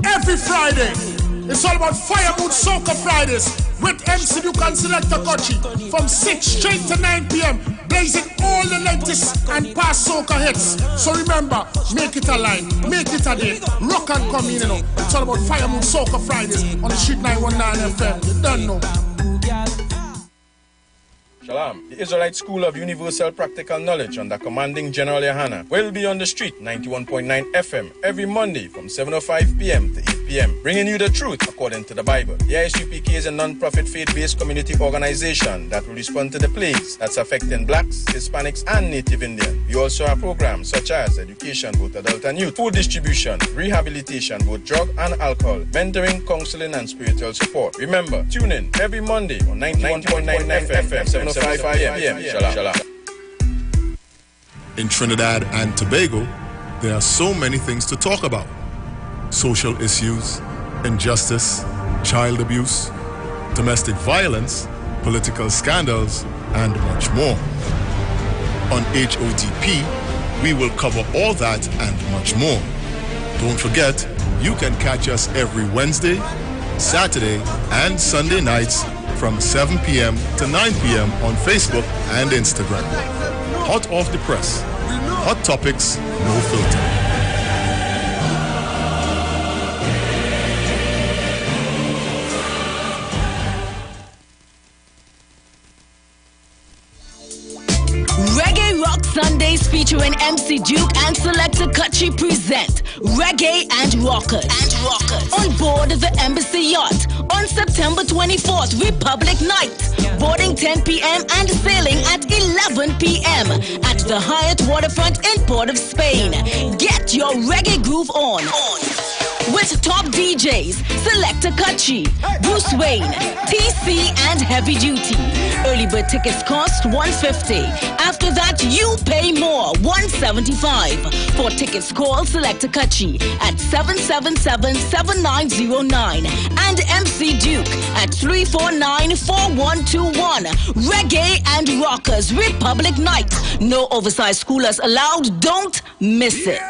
Every Friday, it's all about Fire Mood Soca Fridays with MC Duke and Selector Kochi from 6 straight to 9 p.m. blazing all the latest and past soca hits. So remember, make it a line, make it a day, rock and come in, you know. It's all about Fire Mood Soca Fridays on the Street 919 FM. You don't know. Shalom. The Israelite School of Universal Practical Knowledge under commanding General Yohana will be on the street 91.9 FM every Monday from 7:05 p.m. to 8 p.m. bringing you the truth according to the Bible. The ISUPK is a non-profit faith-based community organization that will respond to the plagues that's affecting blacks, Hispanics, and Native Indian. We also have programs such as education, both adult and youth, food distribution, rehabilitation, both drug and alcohol, mentoring, counseling, and spiritual support. Remember, tune in every Monday on 91.9 FM, 7:05 p.m. Shalom. In Trinidad and Tobago, there are so many things to talk about. Social issues, injustice, child abuse, domestic violence, political scandals, and much more. On HOTP, we will cover all that and much more. Don't forget, you can catch us every Wednesday, Saturday, and Sunday nights from 7 p.m. to 9 p.m. on Facebook and Instagram. Hot off the press. Hot topics, no filter. Reggae Rock Sundays featuring MC Duke and Selector Kutchi present Reggae and Rockers. On board the Embassy Yacht on September 24th, Republic Night. Boarding 10 p.m. and sailing at 11 p.m. at the Hyatt Waterfront in Port of Spain. Get your reggae groove on. With top DJs, Selector Kutchi, Bruce Wayne, TC, and Heavy Duty. Early bird tickets cost $150. After that, you pay more, $175. For tickets, call Selector Kutchi at 777-7909 and MC Duke at 349-4121. Reggae and Rockers Republic Night. No oversized schoolers allowed. Don't miss it.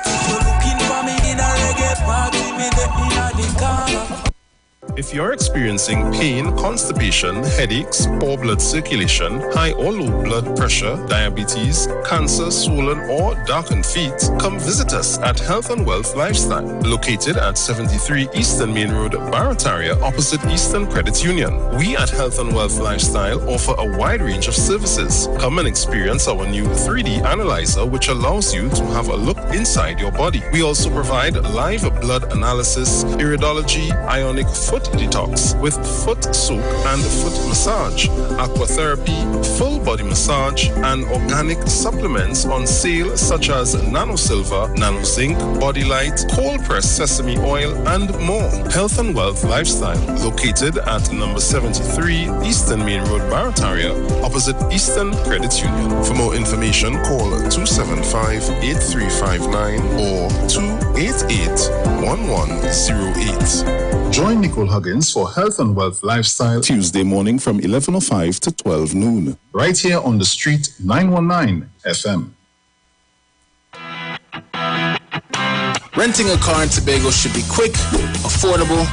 If you're experiencing pain, constipation, headaches, poor blood circulation, high or low blood pressure, diabetes, cancer, swollen or darkened feet, come visit us at Health and Wealth Lifestyle, located at 73 Eastern Main Road, Barataria, opposite Eastern Credit Union. We at Health and Wealth Lifestyle offer a wide range of services. Come and experience our new 3D analyzer, which allows you to have a look inside your body. We also provide live blood analysis, iridology, ionic foot detox with foot soak and foot massage, aquatherapy, full body massage, and organic supplements on sale such as Nano Silver, Nano Zinc, Body Light, cold pressed sesame oil, and more. Health and Wealth Lifestyle, located at number 73 Eastern Main Road, Barataria, opposite Eastern Credit Union. For more information, call 275-8359 or 288-1108. Join Nicole Huggins for Health and Wealth Lifestyle Tuesday morning from 11:05 to 12 noon. Right here on the street, 919 FM. Renting a car in Tobago should be quick, affordable,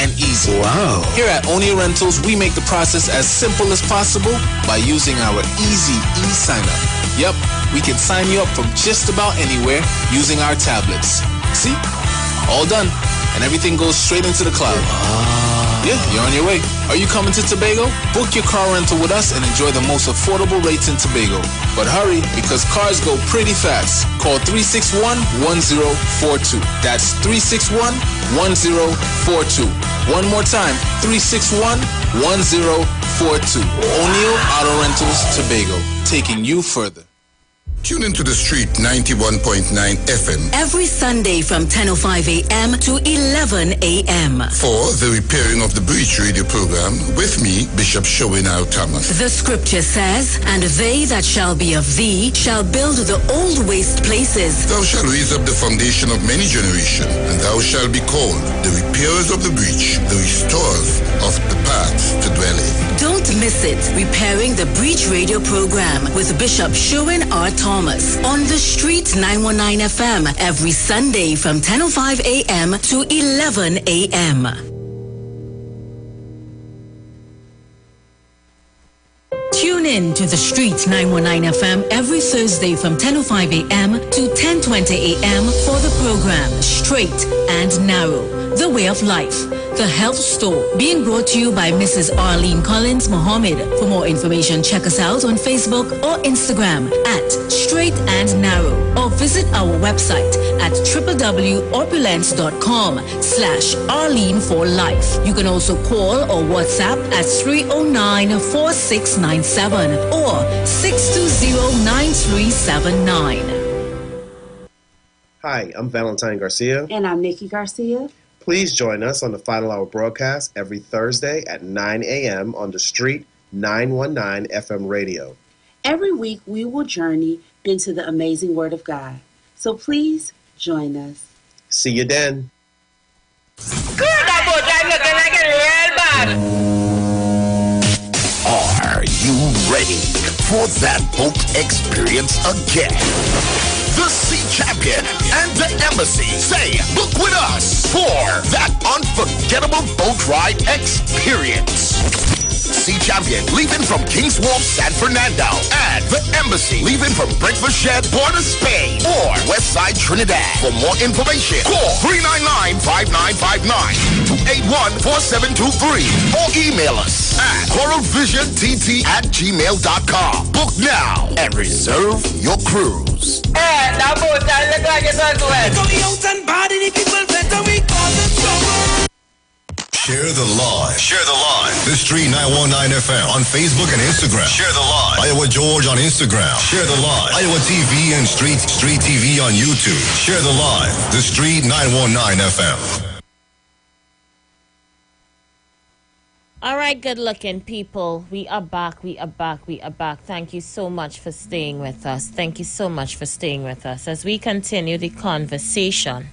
and easy. Wow. Here at Onia Rentals, we make the process as simple as possible by using our easy e-sign-up. Yep, we can sign you up from just about anywhere using our tablets. See? All done. And everything goes straight into the cloud. Yeah, you're on your way. Are you coming to Tobago? Book your car rental with us and enjoy the most affordable rates in Tobago. But hurry, because cars go pretty fast. Call 361-1042. That's 361-1042. One more time, 361-1042. O'Neill Auto Rentals, Tobago, taking you further. Tune into the street 91.9 FM every Sunday from 10:05 a.m. to 11 a.m. for the Repairing of the Breach radio program with me, Bishop Showinau Thomas. The scripture says, "And they that shall be of thee shall build the old waste places. Thou shalt raise up the foundation of many generations, and thou shalt be called the repairers of the breach, the restorers of the paths to dwell in." Don't miss it. Repairing the Breach radio program with Bishop Shuin R. Thomas on the street 919 FM every Sunday from 10:05 a.m. to 11 a.m. Tune in to the street 919 FM every Thursday from 10:05 a.m. to 10:20 a.m. for the program Straight and Narrow, the way of life. The Health Store, being brought to you by Mrs. Arlene Collins Mohammed. For more information, check us out on Facebook or Instagram at Straight and Narrow, or visit our website at www.opulence.com/Arlene for Life. You can also call or WhatsApp at 309-4697 or 620-9379. Hi, I'm Valentine Garcia. And I'm Nikki Garcia. Please join us on the Final Hour broadcast every Thursday at 9 a.m. on the Street 919 FM radio. Every week we will journey into the amazing Word of God. So please join us. See you then. Are you ready for that boat experience again? The Sea Champion and the Embassy say, book with us for that unforgettable boat ride experience. Sea Champion leaving from King's Wharf, San Fernando, and the Embassy leaving from Breakfast Shed, Port of Spain, or Westside Trinidad. For more information, call 399-5959, 281-4723, or email us at coralvisiontt@gmail.com. Book now and reserve your cruise. Share the live. Share the live. The Street 919 FM on Facebook and Instagram. Share the live. Iowa George on Instagram. Share the live. Iowa TV and Street TV on YouTube. Share the live. The Street 919 FM. All right, good looking people. We are back. Thank you so much for staying with us. As we continue the conversation.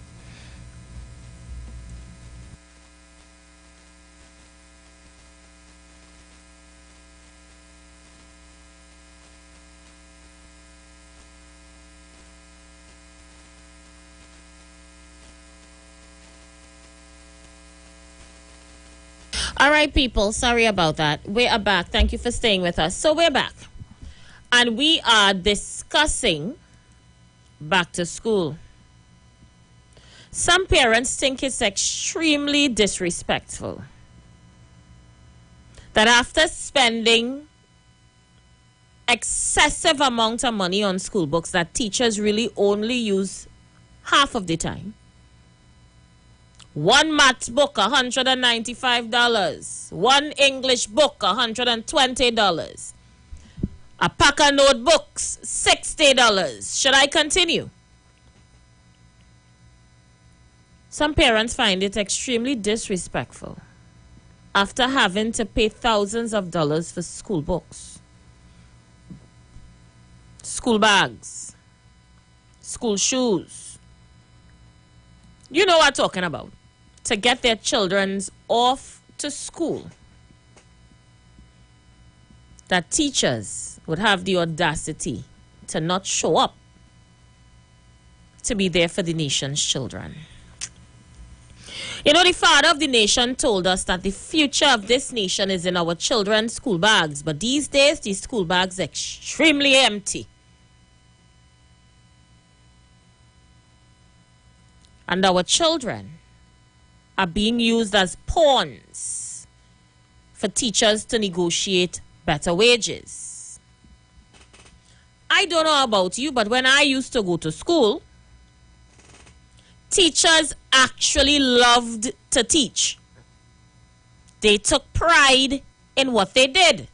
All right, people. Sorry about that. We are back. Thank you for staying with us. So we're back. And we are discussing back to school. Some parents think it's extremely disrespectful that after spending excessive amount of money on school books that teachers really only use half of the time. One maths book, $195. One English book, $120. A pack of notebooks, $60. Should I continue? Some parents find it extremely disrespectful after having to pay thousands of dollars for school books, school bags, school shoes. You know what I'm talking about. To get their children off to school. That teachers would have the audacity to not show up to be there for the nation's children. You know, the father of the nation told us that the future of this nation is in our children's school bags. But these days, these school bags are extremely empty. And our children are being used as pawns for teachers to negotiate better wages. I don't know about you, but when I used to go to school, teachers actually loved to teach. They took pride in what they did.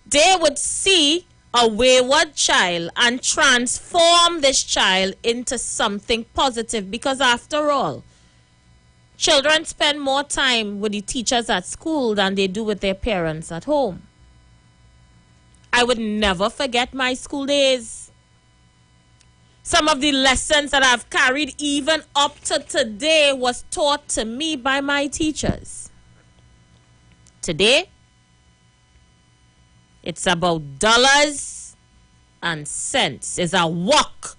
They would see a wayward child and transform this child into something positive, because after all, children spend more time with the teachers at school than they do with their parents at home. I would never forget my school days. Some of the lessons that I've carried even up to today was taught to me by my teachers. Today, it's about dollars and cents. It's a walk.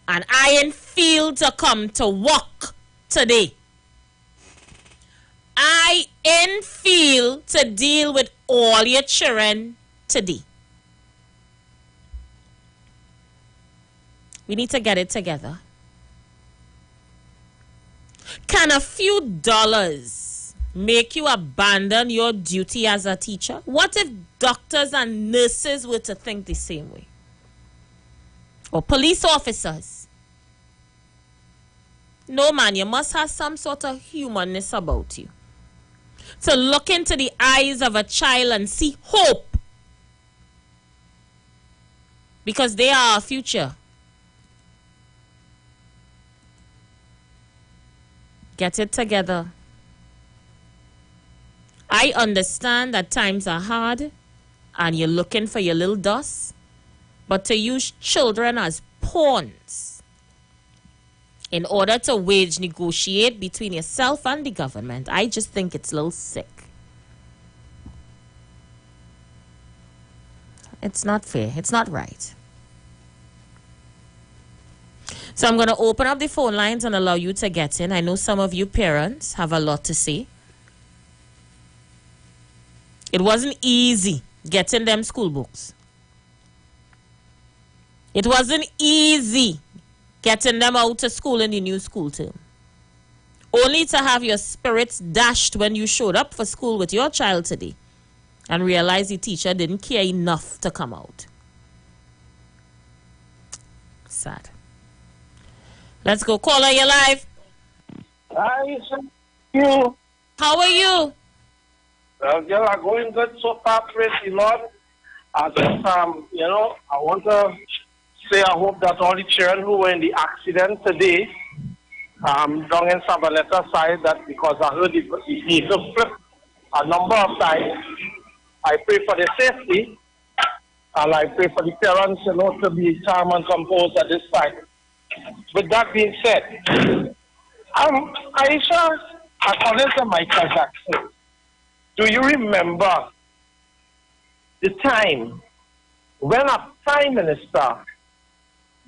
And I ain't feel to come to work today. I ain't feel to deal with all your children today. We need to get it together. Can Can a few dollars make you abandon your duty as a teacher? What if doctors and nurses were to think the same way? Or police officers? No, man, you must have some sort of humanness about you. To look into the eyes of a child and see hope. Because they are our future. Get it together. I understand that times are hard and you're looking for your little dust, but to use children as pawns in order to wage negotiate between yourself and the government, I just think it's a little sick. It's not fair. It's not right. So I'm going to open up the phone lines and allow you to get in. I know some of you parents have a lot to say. It wasn't easy getting them school books. It wasn't easy getting them out to school in the new school term. Only to have your spirits dashed when you showed up for school with your child today and realize the teacher didn't care enough to come out. Sad. Let's go. Caller, you're live. Hi, you. How are you? Girl, I'm going good so far, praise the Lord. I just, I want to say I hope that all the children who were in the accident today, down in Sabaneta side, that because I heard the vehicle flip a number of times, I pray for their safety, and I pray for the parents, to be calm and composed at this time. With that being said, Aisha, according to Michael Jackson, do you remember the time when a prime minister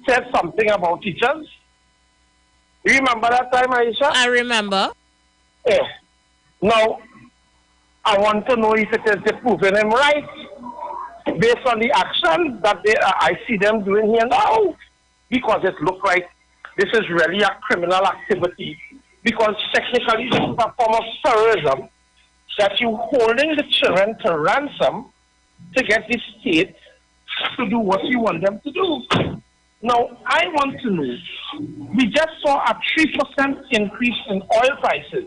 said something about teachers? You remember that time, Aisha? I remember. Yeah. Now, I want to know if it is proving him right based on the action that I see them doing here now. Because it looks like this is really a criminal activity. Because technically this is a form of terrorism that you holding the children to ransom to get the state to do what you want them to do. Now, I want to know, we just saw a 3% increase in oil prices.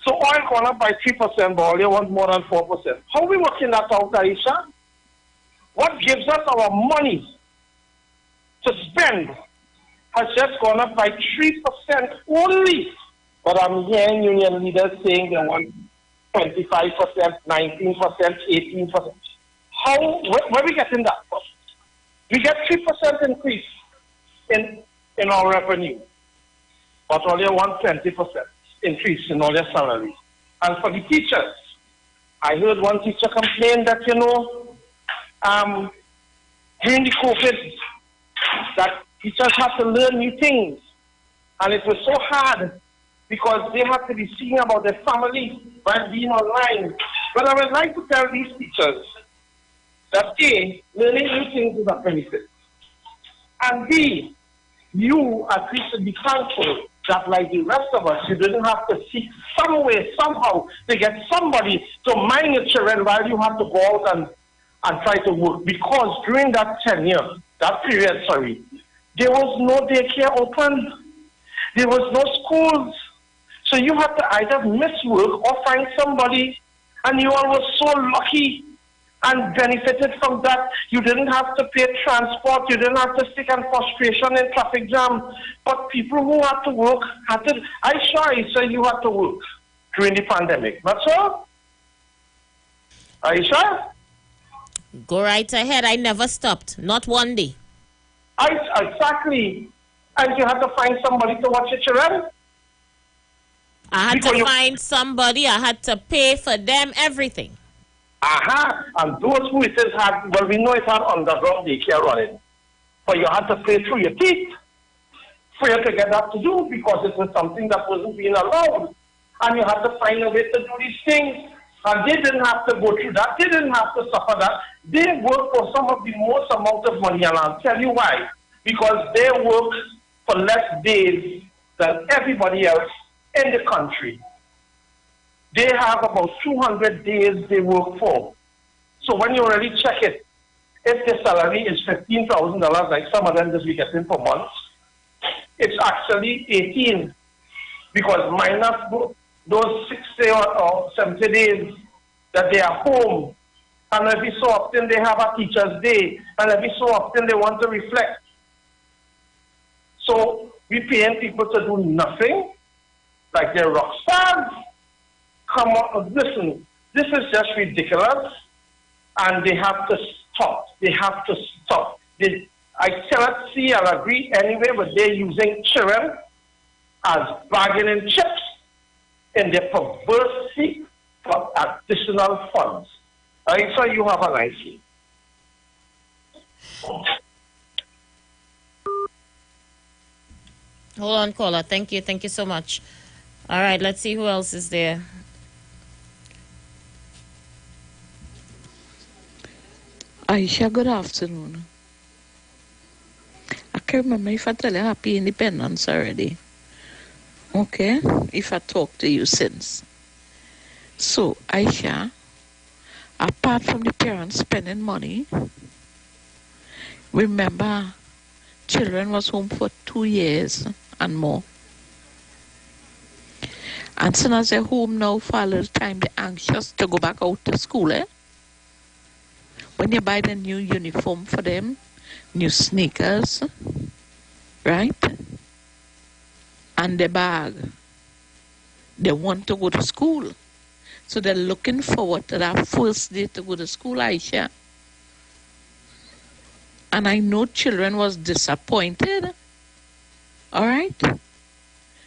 So oil gone up by 3%, but they want more than 4%. How are we working that out, Aisha? What gives us our money to spend has just gone up by 3% only. But I'm hearing union leaders saying they want 25%, 19%, 18%. Where are we getting that from? We get 3% increase in our revenue, but only 120% increase in all their salaries. And for the teachers, I heard one teacher complain that, during the COVID, that teachers have to learn new things. And it was so hard because they have to be seeing about their family while being online. But I would like to tell these teachers that A, learning new things is a benefit. And B, you at least should be thankful that like the rest of us, you didn't have to seek some way, somehow, to get somebody to mind your children while you have to go out and try to work. Because during that period, there was no daycare open. There was no schools. So you had to either miss work or find somebody. And you all were so lucky and benefited from that. You didn't have to pay transport. You didn't have to stick in frustration in traffic jam. But people who had to work had to. I say you had to work during the pandemic. That's all. Are you sure? Go right ahead. I never stopped. Not one day. Exactly. And you had to find somebody to watch your children. I had to find somebody. I had to pay for them everything. And those who it is had, well, we know it had underground daycare running. But you had to pay through your teeth for you to get that to do because it was something that wasn't being allowed. And you had to find a way to do these things. And they didn't have to go through that. They didn't have to suffer that. They work for some of the most amount of money. And I'll tell you why. Because they work for less days than everybody else in the country. They have about 200 days they work for. So when you really check it, if their salary is $15,000, like some of them just be getting per month, it's actually 18, because minus those 60 or 70 days that they are home, and every so often they have a teacher's day, and every so often they want to reflect. So we paying people to do nothing, like they're rock stars. Come on, listen, this is just ridiculous, and they have to stop. They have to stop. I cannot see or agree anyway, but they're using children as bargaining chips in their perverse seek for additional funds. So you have a nice day. Hold on, caller. Thank you. Thank you so much. All right, let's see who else is there. Aisha, good afternoon. I can't remember if I tell you happy independence already. Okay, if I talk to you since. So, Aisha, apart from the parents spending money, remember, children was home for 2 years and more. And soon as they're home now, for a little time, they're anxious to go back out to school, eh? When you buy the new uniform for them, new sneakers, right? And the bag, they want to go to school. So they're looking forward to that first day to go to school, Aisha. And I know children was disappointed. All right?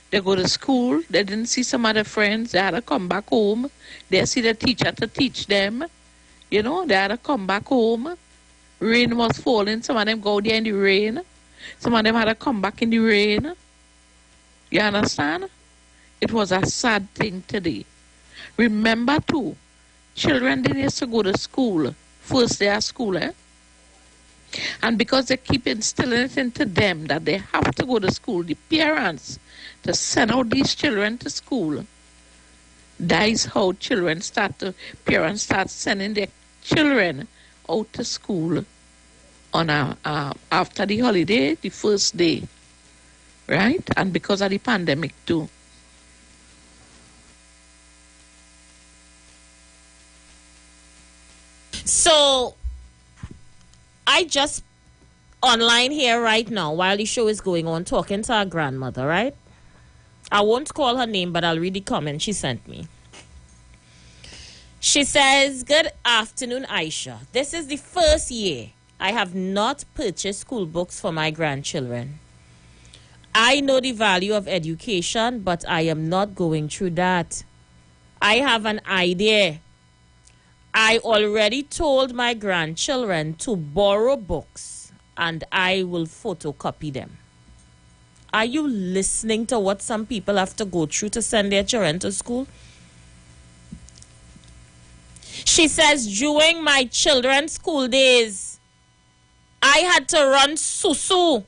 They go to school, they didn't see some other friends, they had to come back home. They see the teacher to teach them. You know, they had to come back home. Rain was falling, some of them go there in the rain. Some of them had to come back in the rain. You understand? It was a sad thing today. Remember too, children didn't used to go to school, first day of school, eh? And because they keep instilling it into them that they have to go to school, the parents to send out these children to school, that is how parents start sending their children out to school on after the holiday, the first day, right? And because of the pandemic too. So, I just online here right now while the show is going on talking to our grandmother, right? I won't call her name, but I'll read the comment she sent me. She says, "Good afternoon, Aisha. This is the first year I have not purchased school books for my grandchildren. I know the value of education, but I am not going through that. I have an idea. I already told my grandchildren to borrow books and I will photocopy them." Are you listening to what some people have to go through to send their children to school? She says, "During my children's school days, I had to run susu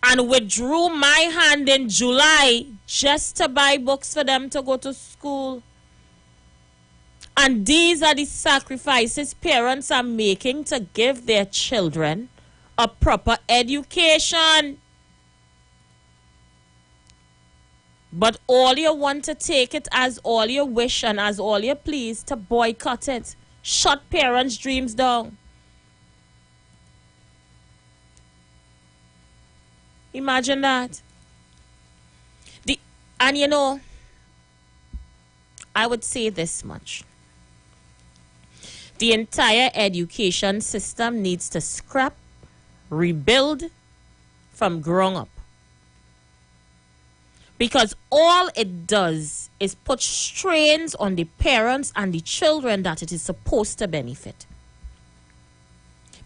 and withdrew my hand in July just to buy books for them to go to school. And these are the sacrifices parents are making to give their children a proper education. But all you want to take it as all you wish and as all you please to boycott it. Shut parents' dreams down." Imagine that. And you know, I would say this much. The entire education system needs to scrap, rebuild from ground up. Because all it does is put strains on the parents and the children that it is supposed to benefit.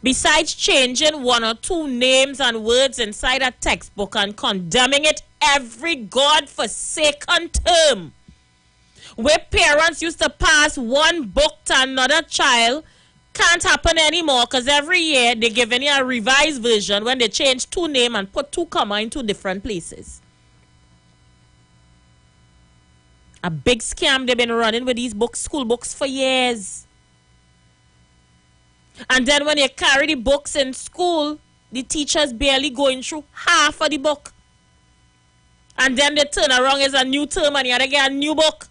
Besides changing one or two names and words inside a textbook and condemning it every God-forsaken term, where parents used to pass one book to another child, can't happen anymore because every year they're giving you a revised version when they change two names and put two comma in two different places. A big scam they've been running with these books, school books, for years. And then when you carry the books in school, the teacher's barely going through half of the book. And then they turn around as a new term and you gotta get a new book.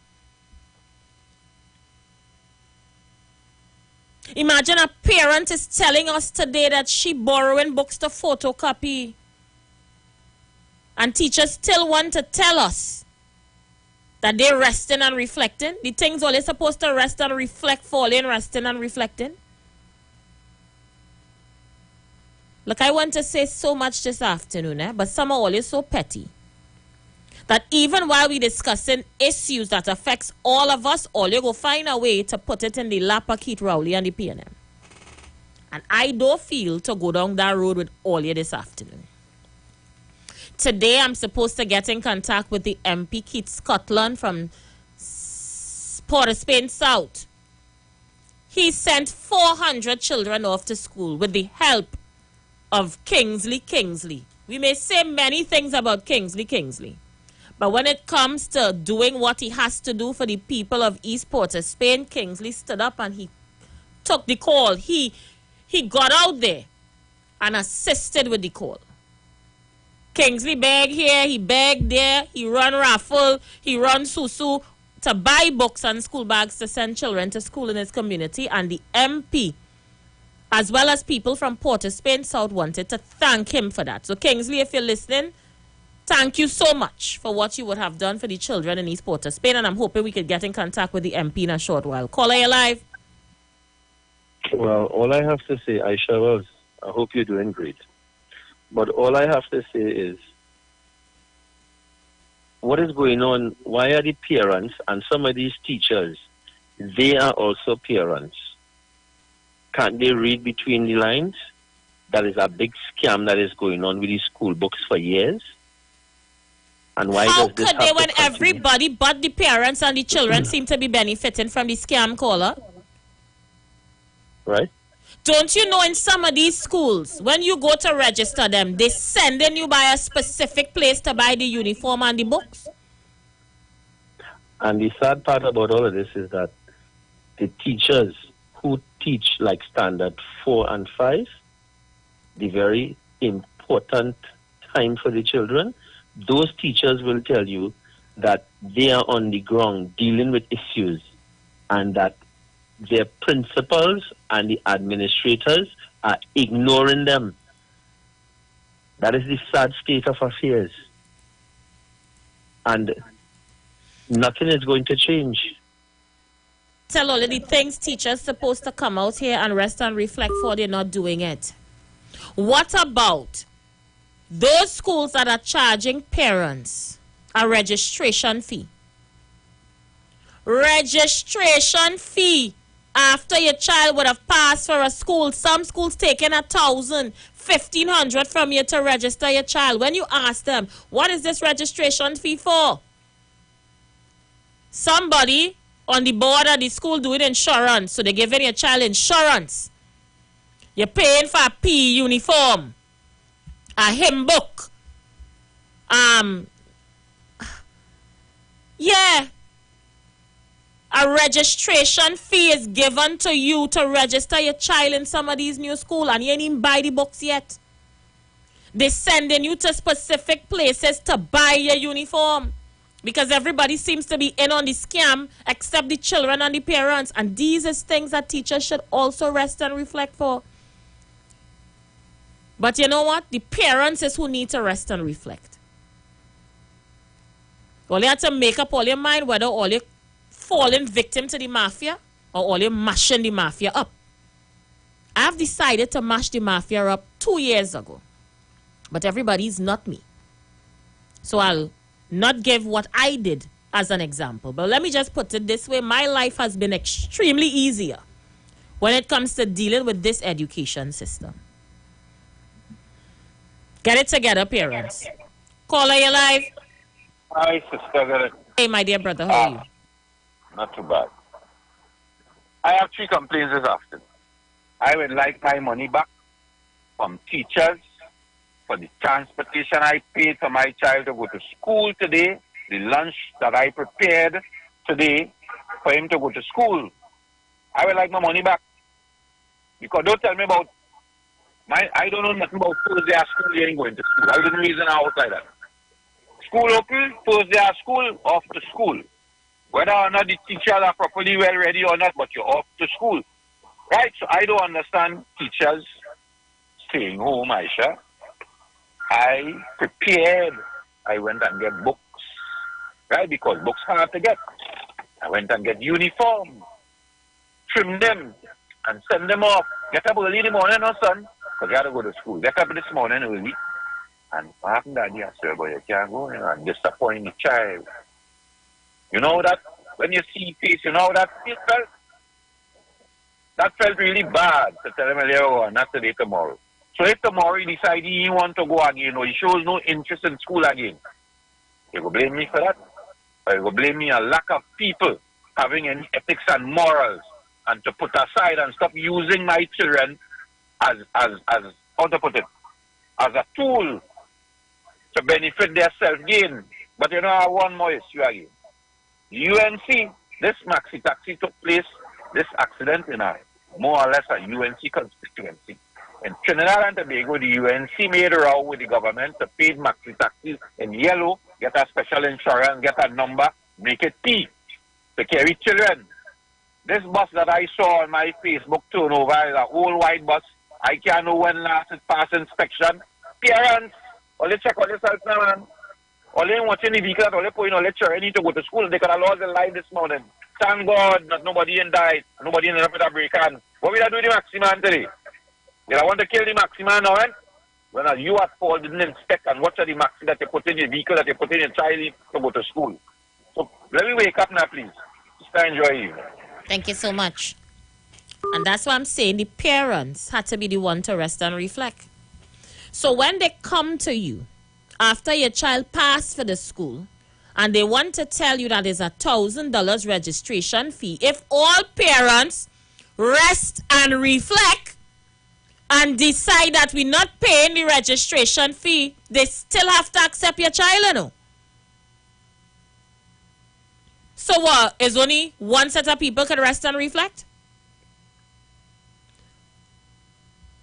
Imagine a parent is telling us today that she borrowing books to photocopy. And teachers still want to tell us that they're resting and reflecting. The things all they're supposed to rest and reflect for, they're resting and reflecting. Look, I want to say so much this afternoon, but some are always so petty that even while we're discussing issues that affects all of us, all you go find a way to put it in the lap of Keith Rowley and the PNM. And I don't feel to go down that road with all you this afternoon. Today, I'm supposed to get in contact with the MP, Keith Scotland, from Port of Spain South. He sent 400 children off to school with the help of Kingsley. We may say many things about Kingsley. But when it comes to doing what he has to do for the people of East Port of Spain, Kingsley stood up and he took the call. He got out there and assisted with the call. Kingsley begged here, he begged there, he run raffle, he run susu to buy books and school bags to send children to school in his community. And the MP, as well as people from Port of Spain South, wanted to thank him for that. So Kingsley, if you're listening, thank you so much for what you would have done for the children in East Port of Spain, and I'm hoping we could get in contact with the MP in a short while. Caller, you live? Well, all I have to say, Aisha Rose, I hope you're doing great. But all I have to say is, what is going on? Why are the parents and some of these teachers, they are also parents? Can't they read between the lines? That is a big scam that is going on with these school books for years. And why How does this could they, have when to continue? everybody but the parents and the children seem to be benefiting from the scam, caller? Right? Don't you know in some of these schools, when you go to register them, they sending you by a specific place to buy the uniform and the books? And the sad part about all of this is that the teachers who teach like standard 4 and 5, the very important time for the children, those teachers will tell you that they are on the ground dealing with issues and that their principals and the administrators are ignoring them. That is the sad state of affairs. And nothing is going to change. Tell all of the things teachers supposed to come out here and rest and reflect for, they're not doing it. What about those schools that are charging parents a registration fee? Registration fee after your child would have passed for a school. Some schools taking 1,000, 1,500 from you to register your child. When you ask them, what is this registration fee for? Somebody on the board of the school doing insurance, so they're giving your child insurance. You're paying for a PE uniform, a hymn book. A registration fee is given to you to register your child in some of these new schools, and you ain't even buy the books yet. They're sending you to specific places to buy your uniform because everybody seems to be in on the scam except the children and the parents. And these is things that teachers should also rest and reflect for. But you know what? The parents is who need to rest and reflect. All you have to make up all your mind whether all you falling victim to the mafia or all you mashing the mafia up. I've decided to mash the mafia up 2 years ago. But everybody's not me. So I'll not give what I did as an example. But let me just put it this way. My life has been extremely easier when it comes to dealing with this education system. Get it together, parents. Caller, you live? Hi, sister. Hey, my dear brother, how are you? Not too bad. I have 3 complaints this afternoon. I would like my money back from teachers for the transportation I paid for my child to go to school today, the lunch that I prepared, today for him to go to school, I would like my money back. Because don't tell me about I don't know nothing about first day of school, he ain't going to school. I didn't reason outside that. School open, first day of school, off to school. Whether or not the teachers are properly well ready or not, but you're off to school. Right? So I don't understand teachers staying home, Aisha. I prepared. I went and get books. Right? Because books hard to get. I went and get uniform. Trim them and send them off. Get up early in the morning, no son. Because you got to go to school. Get up this morning early. And what happened that you say, but you can't go and disappoint the child. You know that when you see face, you know that it felt. That felt really bad to tell him, oh, not today, tomorrow. So if tomorrow he decides he want to go again or he shows no interest in school again, you go blame me for that? Or you go blame me a lack of people having any ethics and morals and to put aside and stop using my children as how to put it, as a tool to benefit their self-gain. But you know, I have one more issue again. UNC, this maxi taxi took place, this accident in a more or less a UNC constituency. In Trinidad and Tobago, the UNC made a row with the government to pay maxi taxis in yellow, get a special insurance, get a number, make it P to carry children. This bus that I saw on my Facebook turnover is an old white bus. I can't know when last it passed inspection. Parents, only check on yourself now, man. Only watching the vehicle, only putting on lecture. I need to go to school. They could have lost their life this morning. Thank God that nobody in died. Nobody ended up with a break on. What will I do with the maxi man today? Did I want to kill the maxi man now, eh? When you at fault didn't inspect and watch the maxi that you put in your vehicle, that you put in your child to go to school. So let me wake up now, please. Just enjoy you. Thank you so much. And that's why I'm saying the parents had to be the one to rest and reflect. So when they come to you after your child passed for the school and they want to tell you that there's $1,000 registration fee, if all parents rest and reflect and decide that we're not paying the registration fee, they still have to accept your child, you know. So what, is only one set of people can rest and reflect?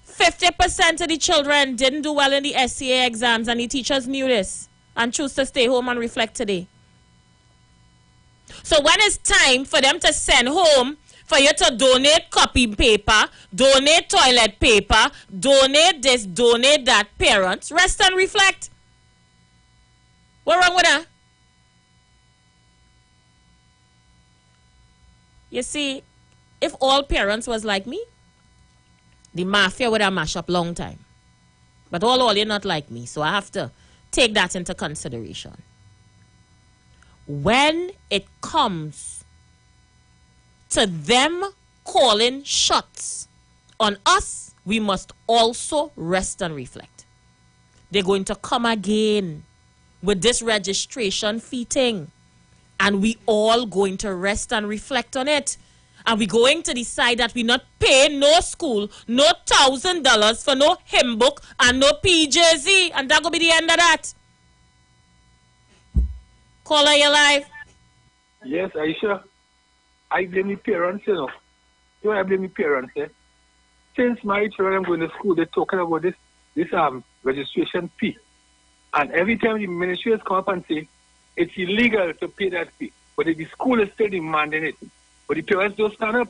50% of the children didn't do well in the SCA exams and the teachers knew this and choose to stay home and reflect today. So when it's time for them to send home, for you to donate copy paper, donate toilet paper, donate this, donate that, parents, rest and reflect. What's wrong with that? You see, if all parents was like me, the mafia would have mashed up long time. But all you're not like me, so I have to take that into consideration. When it comes to them calling shots on us, we must also rest and reflect. They're going to come again with this registration fee thing. And we all going to rest and reflect on it. And we're going to decide that we're not paying no school, no $1,000 for no hymn book and no PJZ. And that will be the end of that. Caller, your life. Yes, Aisha. I blame the parents, you know. You know I blame the parents, eh? Since my children are going to school, they're talking about this registration fee. And every time the ministries come up and say, it's illegal to pay that fee. But the school is still demanding it. But the parents don't stand up.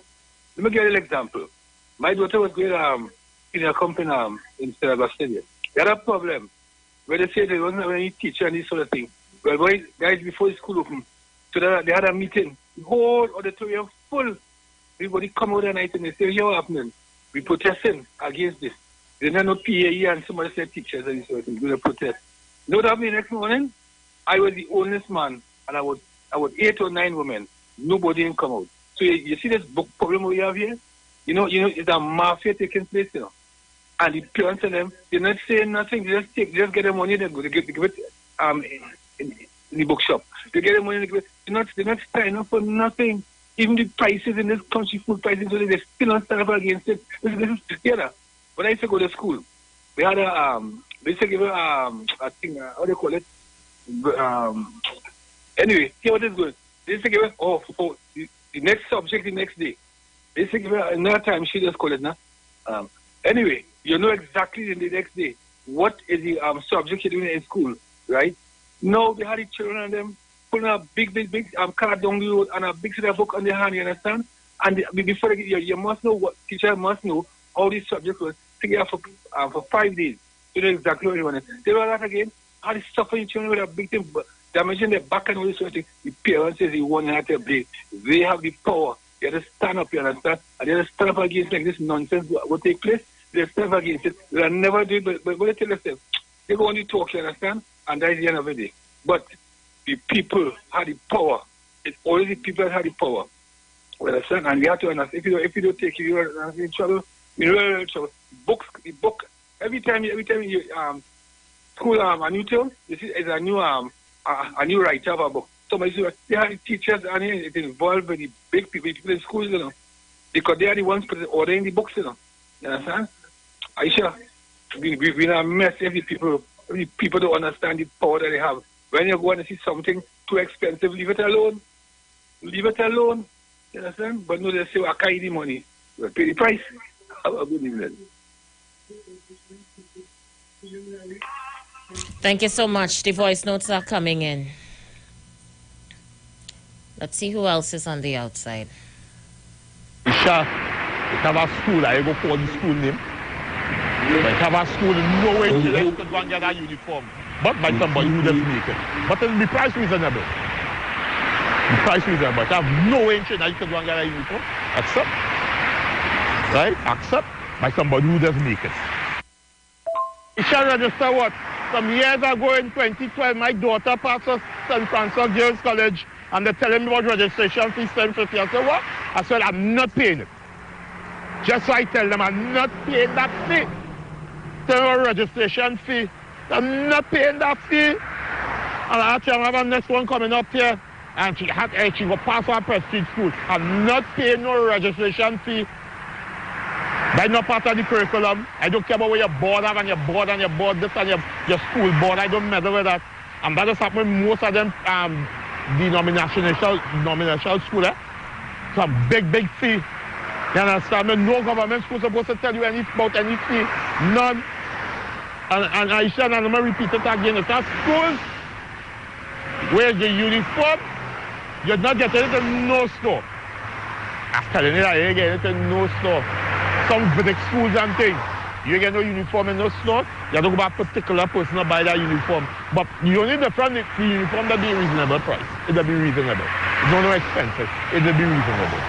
Let me give you an example. My daughter was going in a company in Sebastian. They had a problem where they said they wasn't have any teacher and this sort of thing. Well, boys, guys, before the school opened, so they had a meeting. The whole auditorium full. Everybody come out at night and they say, here what happening? We protesting against this. They didn't know PAE and somebody said teachers and this sort of thing. Going to protest. You know what happened the next morning? I was the oldest man, and I was 8 or 9 women. Nobody didn't come out. So you see this book problem we have here? You know, it's a mafia taking place, you know. And the parents of them, they're not saying nothing. They just get the money. They give it in the bookshop. They get the money. They give it. They're not standing up for nothing. Even the prices in this country, food prices, so they still not stand up against it. This is together. When I used to go to school, they had they used to give a thing. How do you call it? Anyway, here what is good. They say, the next subject the next day. They say, another time she just call it now. Anyway, you know exactly the next day what is the subject you're doing in school, right? No, they had the children and them putting a big card down the road and a big set of book on their hand, you understand? And before they get you must know what teacher must know how these subjects were together for 5 days. You know exactly what you want. They do that again. How they suffer your children with a big thing, damaging their back and all this sort of thing. The parents say they want to have blame. They have the power. They have to stand up, you understand? And they have to stand up against like this nonsense what take place. They stand up against it. They'll never do it, but what they tell themselves, they go on the talk, you understand? And that's the end of the day. But the people have the power. It's always the people that have the power. Well, understand? And we have to understand. If you don't take it, you're in trouble. You're in trouble. The book. Every time you school a new term, you see it's a new writer of a book. Somebody says they have the teachers and it's involved with the big people in schools, you know, because they are the ones ordering the books, you know. You understand? Aisha, we've been a mess if the people don't understand the power that they have. When you go and see something too expensive, leave it alone. Leave it alone. You understand? But no, they say, I can't the money. We'll pay the price. Have a good evening. Thank you so much. The voice notes are coming in. Let's see who else is on the outside. Isha, it have a school, I go call the school name. It have a school, no way you could go and get a uniform. But by somebody who doesn't make it. But it'll be price reasonable. The price reasonable. But I have no way that you can go and get a uniform. Accept. Right? Accept by somebody who doesn't make it. It shall register what? Some years ago in 2012, my daughter passed St. Francis Girls College and they're telling me about registration fee, $750. I said, what? I said, I'm not paying it. Just so I tell them I'm not paying that fee. Tell them about registration fee. I'm not paying that fee. And actually, I have a next one coming up here. And she will pass her prestige school. I'm not paying no registration fee. That's not part of the curriculum. I don't care about where your board have and your board this and your school board. I don't matter with that. And that is happening with most of them denominational school. Some big fee. You understand? No government school supposed to tell you about any fee. None. And I said, and I'm going to repeat it again. It's not schools where the uniform, you're not getting it in no store. I'm telling you that you get it in no store. Some big schools and things. You get no uniform in no store, you have to go by a particular person to buy that uniform. But the only difference is the uniform that be reasonable price. It'll be reasonable. It's not no expensive. It'll be reasonable.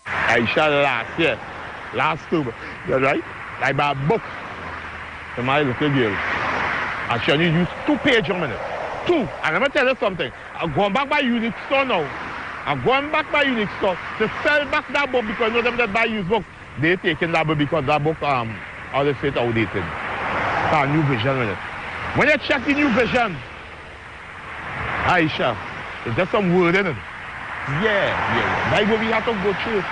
I shot last October, right? I bought a book for my little girl. And she only used 2 pages a minute. 2. And I'm going to tell you something. I'm going back by Unique Store now. I'm going back by Unique Store to sell back that book because you know them that buy used books. They're taking that book because that book, how they say it, outdated. It's New Vision with it. When you check the New Vision, Aisha, there's just some word in it. Yeah. That's what we have to go through.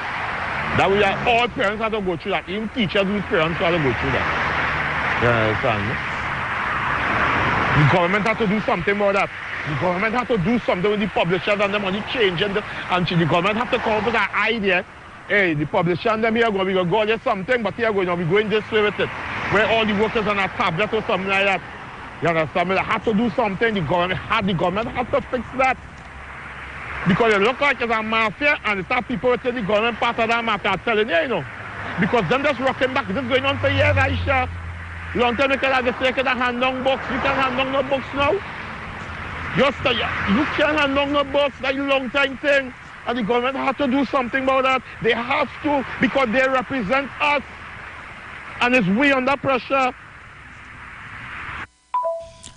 That we are, all parents have to go through that. Even teachers whose parents have to go through that. You understand? The government have to do something about that. The government have to do something with the publishers and the money changing. And the government have to come up with an idea. Hey, the publisher and them here going to go get something, but here we're going this way with it. Where all the workers on a tablet or something like that. You understand? They have to do something. The government have to fix that. Because it look like it's a mafia and it's not people within the government part of that mafia are telling you, you know. Because them just rocking back. This is going on for years, Aisha. Long time you can have to take a hand down books. You can't hand down no books now. You can't hand down no books. That's a long time thing. And the government have to do something about that. They have to because they represent us. And it's we under pressure.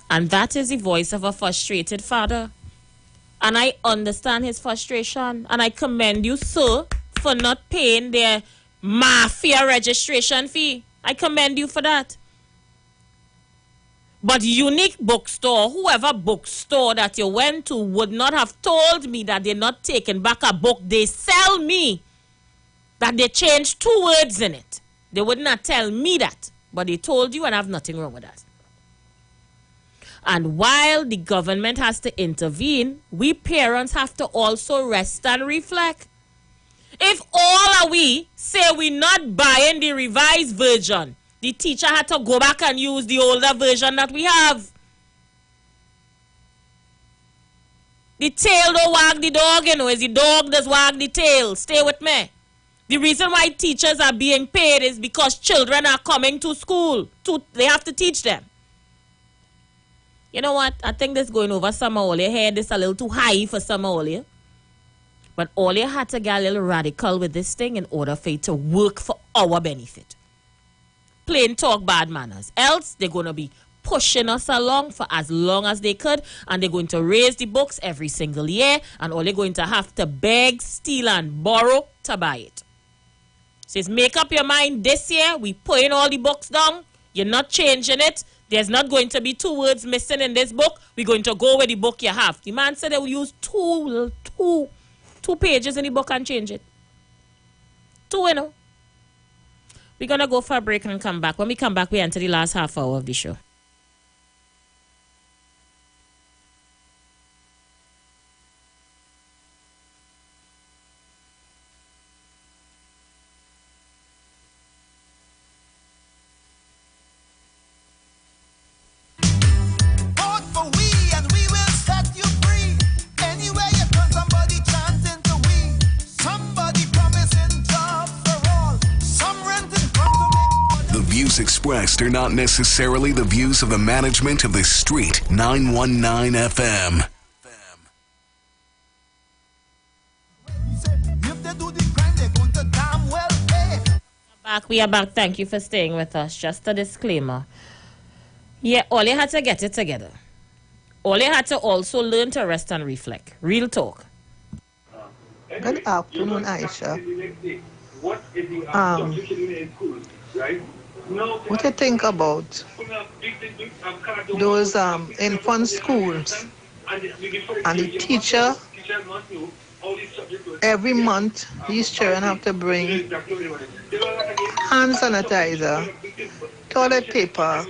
And that is the voice of a frustrated father. And I understand his frustration. And I commend you, sir, for not paying their mafia registration fee. I commend you for that. But Unique Bookstore, whoever bookstore that you went to would not have told me that they're not taking back a book. They sell me that they changed 2 words in it. They would not tell me that. But they told you and I have nothing wrong with that. And while the government has to intervene, we parents have to also rest and reflect. If all of we say we're not buying the revised version, the teacher had to go back and use the older version that we have. The tail don't wag the dog, you know. It's the dog that wag the tail. Stay with me. The reason why teachers are being paid is because children are coming to school. They have to teach them. You know what? I think this going over some of you here. This a little too high for some of you. But all you had to get a little radical with this thing in order for it to work for our benefit. Plain talk, bad manners. Else, they're going to be pushing us along for as long as they could, and they're going to raise the books every single year, and all you're going to have to beg, steal, and borrow to buy it. Says, make up your mind this year, we putting all the books down, you're not changing it, there's not going to be 2 words missing in this book, we're going to go with the book you have. The man said they will use two pages in the book and change it. 2, you know. We're going to go for a break and come back. When we come back, we enter the last half hour of the show. Expressed are not necessarily the views of the management of the Street 919 FM. We are back. Thank you for staying with us. Just a disclaimer. Yeah, all you had to get it together. All you had to also learn to rest and reflect. Real talk. Good afternoon, Aisha. What do you think about those infant schools and the teacher? Every month, these children have to bring hand sanitizer, toilet paper,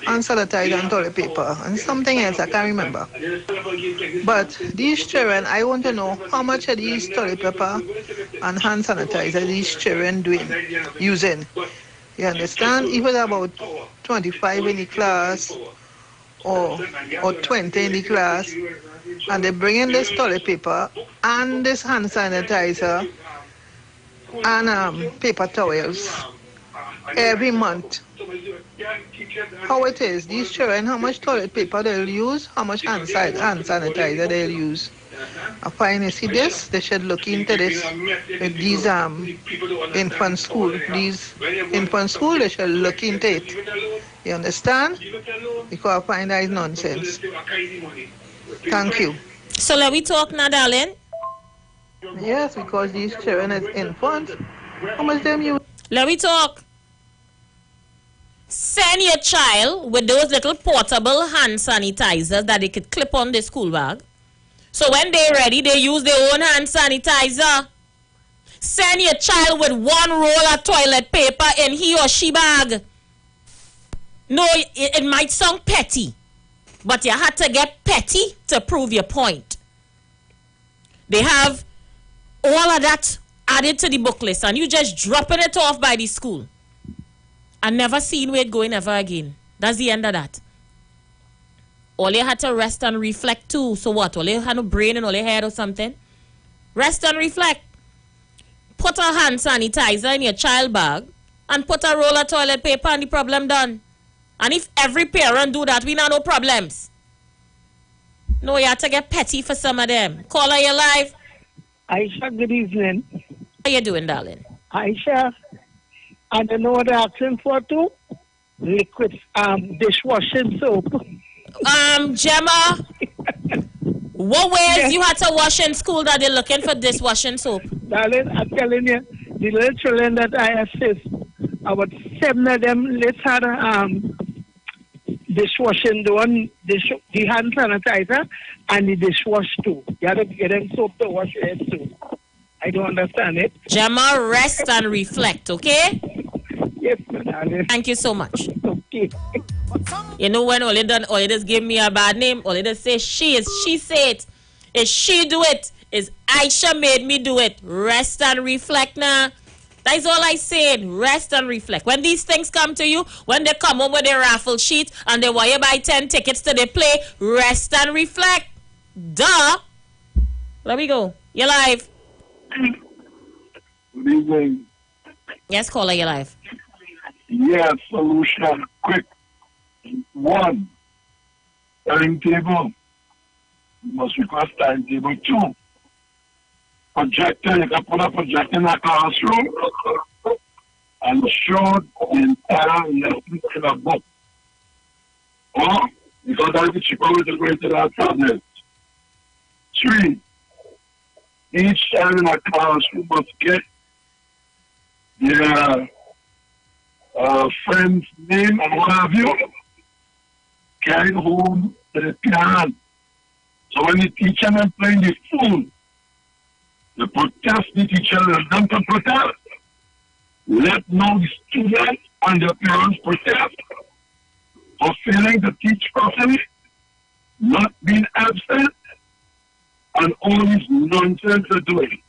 hand sanitizer and toilet paper, and something else I can't remember. But these children, I want to know how much of these toilet paper and hand sanitizer these children using. You understand? If it's about 25 in the class or 20 in the class, and they bring in this toilet paper and this hand sanitizer and paper towels every month. How it is, these children, how much toilet paper they'll use, how much hand sanitizer they'll use. I find you see this, they should look into this with these infant school. These infant school, they should look into it. You understand? Because I find that is nonsense. Thank you. So let we talk now, darling? Yes, because these children is infant. How much them use? Let me talk. Send your child with those little portable hand sanitizers that they could clip on the school bag. So when they're ready, they use their own hand sanitizer. Send your child with 1 roll of toilet paper in he or she bag. No, it might sound petty, but you had to get petty to prove your point. They have all of that added to the book list, and you just dropping it off by the school. I never seen where it going ever again. That's the end of that. All you had to rest and reflect too. So what? All you had no brain and all your head or something? Rest and reflect. Put a hand sanitizer in your child bag and put a roll of toilet paper and the problem done. And if every parent do that, we not no problems. No, you have to get petty for some of them. Call her your life. Aisha, good evening. How you doing, darling? Aisha, I don't know what they're asking for too. Liquid dishwashing soap. Gemma, what ways you had to wash in school that they're looking for dishwashing soap? Darling, I'm telling you, the little children that I assist, about 7 of them, let's have dishwashing, the hand sanitizer and the dishwash too. You have to get them soap to wash your head too. I don't understand it. Gemma, rest and reflect, okay? Yes, my darling. Thank you so much. Okay. You know when all you just give me a bad name, all you just say she say it. Is she do it? Is Aisha made me do it? Rest and reflect now. That's all I said. Rest and reflect. When these things come to you, when they come over the raffle sheet and they want you buy 10 tickets to the play, rest and reflect. Duh. Let me go. You're live. Good evening. Yes, caller, you're live. Yes, solution. Quick. 1. Timetable. You must request timetable. 2. Projector. You can put a projector in a classroom and show the entire lesson in a book. Or, because that's the cheaper way to go into that tablet. 3. Each child in a classroom must get their friend's name and what have you carried home to the parent. So when the teacher is playing the fool, the protest the teacher is them to protest. Let know the students and their parents protest for failing to teach properly, not being absent, and all this nonsense are doing.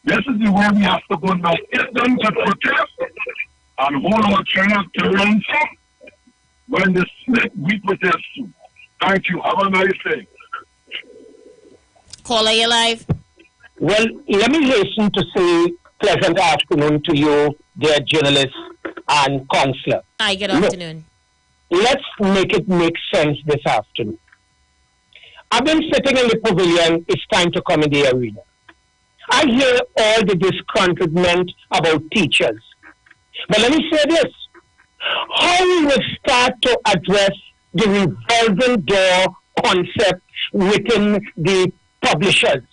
This is the way we have to go now. Get them to protest and hold our children to ransom when the snake we protest too. Thank you. Have a nice day. Caller, you live. Well, let me hasten to say pleasant afternoon to you, dear journalist and counselor. Hi, good afternoon. Let's make it make sense this afternoon. I've been sitting in the pavilion. It's time to come in the arena. I hear all the discontentment about teachers. But let me say this. How we will start to address the revolving door concept within the publishers.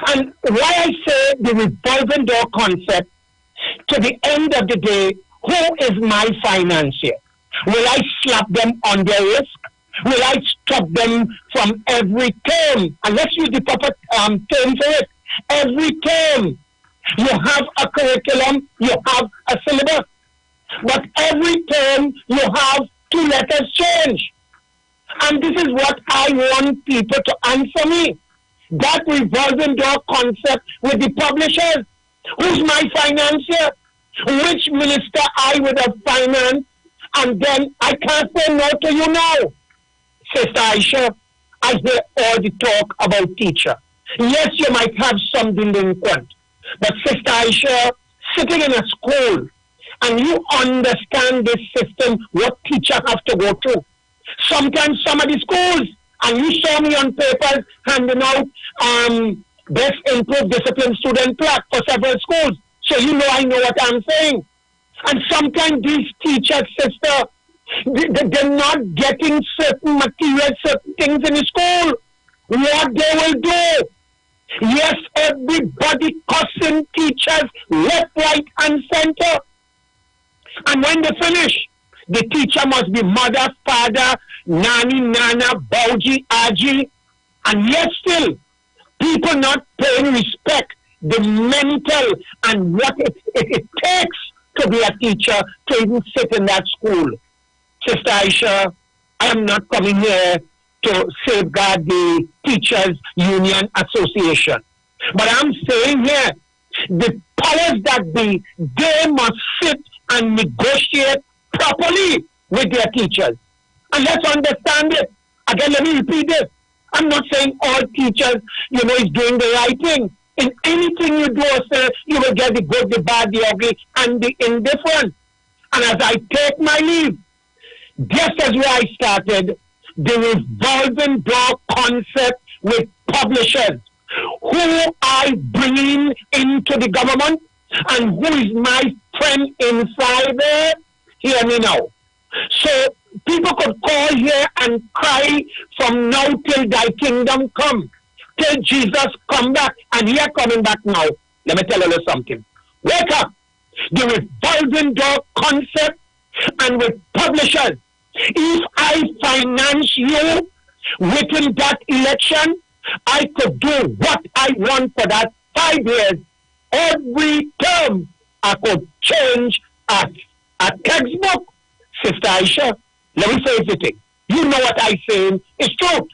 And why I say the revolving door concept, to the end of the day, who is my financier? Will I slap them on their wrist? Will I stop them from every term? And let's use the proper term for it. Every term, you have a curriculum, you have a syllabus. But every term, you have 2 letters change. And this is what I want people to answer me. That revolving door concept with the publishers. Who's my financier? Which minister I would have financed? And then I can't say no to you now. Sister Aisha, I hear all the talk about teacher. Yes, you might have some delinquent. But Sister Aisha, sitting in a school, and you understand this system, what teacher have to go through. Sometimes some of the schools, and you saw me on papers handing out best improved discipline student plaque for several schools. So you know I know what I'm saying. And sometimes these teachers, sister, they're not getting certain materials, certain things in the school. What they will do? Yes, everybody cussing teachers left, right, and center. And when they finish, the teacher must be mother, father, nanny, nana, bauji, aji. And yet still, people not paying respect, the mental and what it takes to be a teacher, to even sit in that school. Sister Aisha, I am not coming here to safeguard the Teachers Union Association. But I'm saying here, the powers that be, they must sit and negotiate properly with their teachers. And let's understand it. Again, let me repeat this. I'm not saying all teachers, is doing the right thing. In anything you do or say, you will get the good, the bad, the ugly, and the indifferent. And as I take my leave, just as where I started, the revolving door concept with publishers. Who I bring into the government and who is my friend inside there, hear me now. So people could call here and cry from now till thy kingdom come, till Jesus come back, and he are coming back now. Let me tell you something. Wake up. The revolving door concept and with publishers. If I finance you within that election, I could do what I want for that 5 years. Every term I could change a textbook. Sister Sister Aisha, let me say the thing. You know what I'm saying is truth.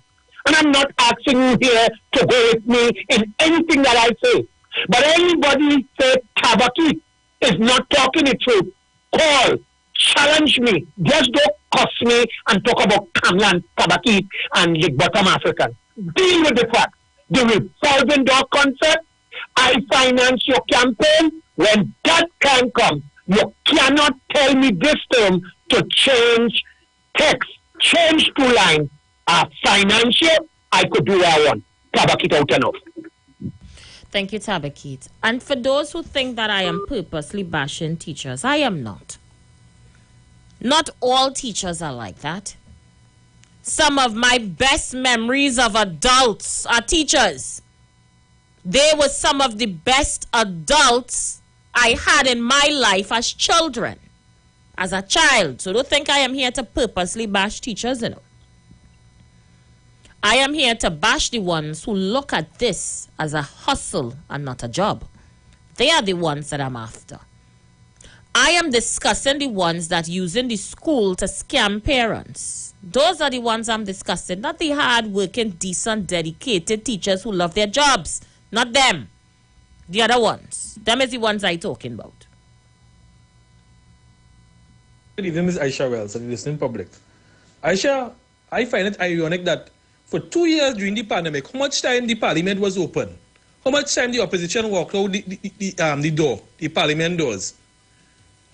And I'm not asking you here to go with me in anything that I say. But anybody say Tabaki is not talking the truth, call, challenge me. Just don't cuss me and talk about Kamlan, Tabaki, and the bottom African. Deal with the fact. The revolving door concept, I finance your campaign. When that time comes, you cannot tell me this term to change text, change 2 lines. Financial, I could do what I want. Tabakit out enough. Thank you, Tabakit. And for those who think that I am purposely bashing teachers, I am not. Not all teachers are like that. Some of my best memories of adults are teachers. They were some of the best adults I had in my life as children, as a child. So don't think I am here to purposely bash teachers, you know. I am here to bash the ones who look at this as a hustle and not a job. They are the ones that I'm after. I am discussing the ones that using the school to scam parents. Those are the ones I'm discussing, not the hard-working, decent, dedicated teachers who love their jobs. Not them. The other ones. Them is the ones I'm talking about. Good evening, Ms. Aisha Wells of the listening public. Aisha, I find it ironic that for 2 years during the pandemic, how much time the parliament was open? How much time the opposition walked out the door, the parliament doors?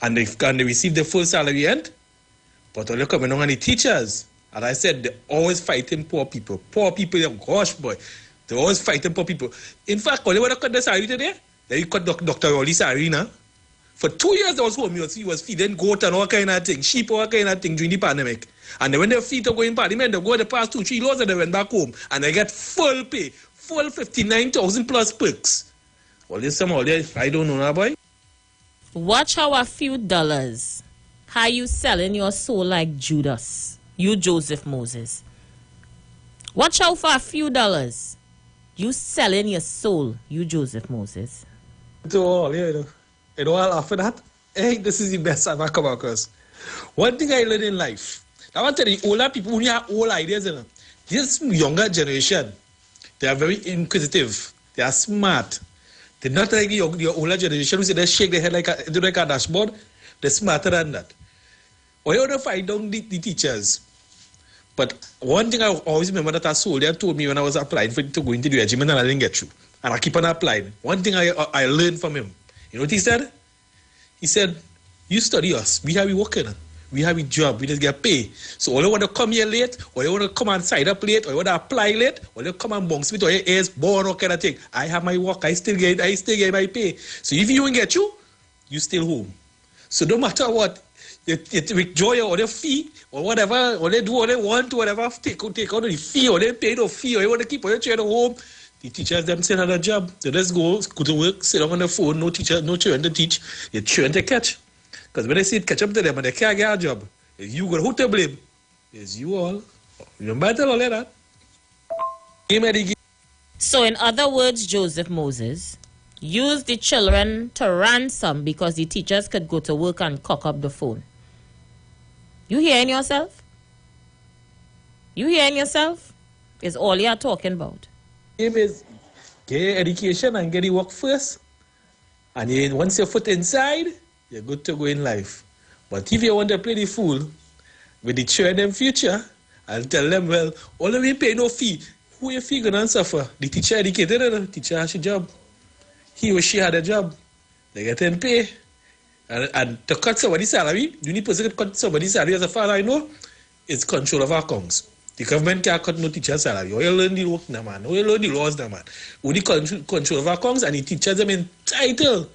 And they received the full salary end? But all you're coming on the teachers. As I said, they're always fighting poor people. Poor people, gosh boy. They're always fighting poor people. In fact, when they want to cut the salary today, they cut Dr. Rolly's salary now. For 2 years, there was home. He was feeding goat and all kind of things, sheep, all kind of things during the pandemic. And then when they feed to go in parliament, they go the past 2-3 laws and they went back home. And they get full pay, full 59,000 plus perks. Well, there's some all there, I don't know now, boy. Watch how a few dollars, how you selling your soul like Judas, you Joseph Moses. Watch out for a few dollars, you selling your soul, you Joseph Moses. You know, after that, hey, this is the best I've ever come across. One thing I learned in life, I want to tell you, older people, when you have old ideas, you know, this younger generation, they are very inquisitive, they are smart. They're not like your older generation who say they shake their head like a dashboard. They're smarter than that. Or you want to find down the teachers. But one thing I always remember that a soldier told me when I was applying to go into the regiment and I didn't get through. And I keep on applying. One thing I learned from him. You know what he said? He said, you study us. We have we working. We have a job. We just get paid. So all you want to come here late, or you want to come and sign up late, or you want to apply late, or you come and bounce with or your ears born or kind of thing. I have my work. I still get my pay. So if you don't get you still home. So no matter what, you withdraw or the fee or whatever, or they do what they want to, whatever, take out the fee or they pay no fee, or you want to keep or you trade at home. The teachers them still have a job. So let's go to work, sit down on the phone, no teacher, no children to teach, you children to catch. Because when they see it catch up to them and they can't get a job, it's you who to blame. It's you all. You matter all that. So in other words, Joseph Moses, use the children to ransom because the teachers could go to work and cock up the phone. You hearing yourself? You hearing yourself? Is all you're talking about. Game is get education and get the work first. And once your foot inside, you're good to go in life. But if you want to play the fool with the children in future, I'll tell them, well, all of you pay no fee. Who your fee gonna suffer? The teacher educated, the teacher has a job. He or she had a job. They get in pay. And to cut somebody's salary, you need to cut somebody's salary, as a far as I know, it's control of accounts. The government can't cut no teacher's salary. Or you learn the work, man. Or you learn the laws, man. Only control of accounts, and the teachers are entitled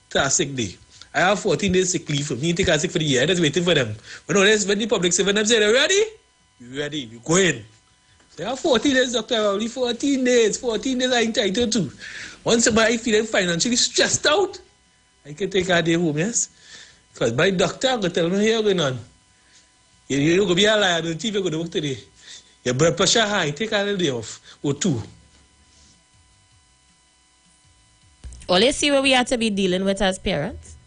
to a sick day. I have 14 days sick leave for me. Take a sick for the year. That's waiting for them. When the public servant them say they're ready, you're ready. You go in. So I have 14 days, doctor. Only 14 days. 14 days I'm entitled to. Once I feel financially stressed out, I can take a day home, yes? Because my doctor will tell me, here going on. You're going to be a liar. Don't even go to work today. Your blood pressure high. Take a day off. Or 2. Well, you see what we have to be dealing with as parents?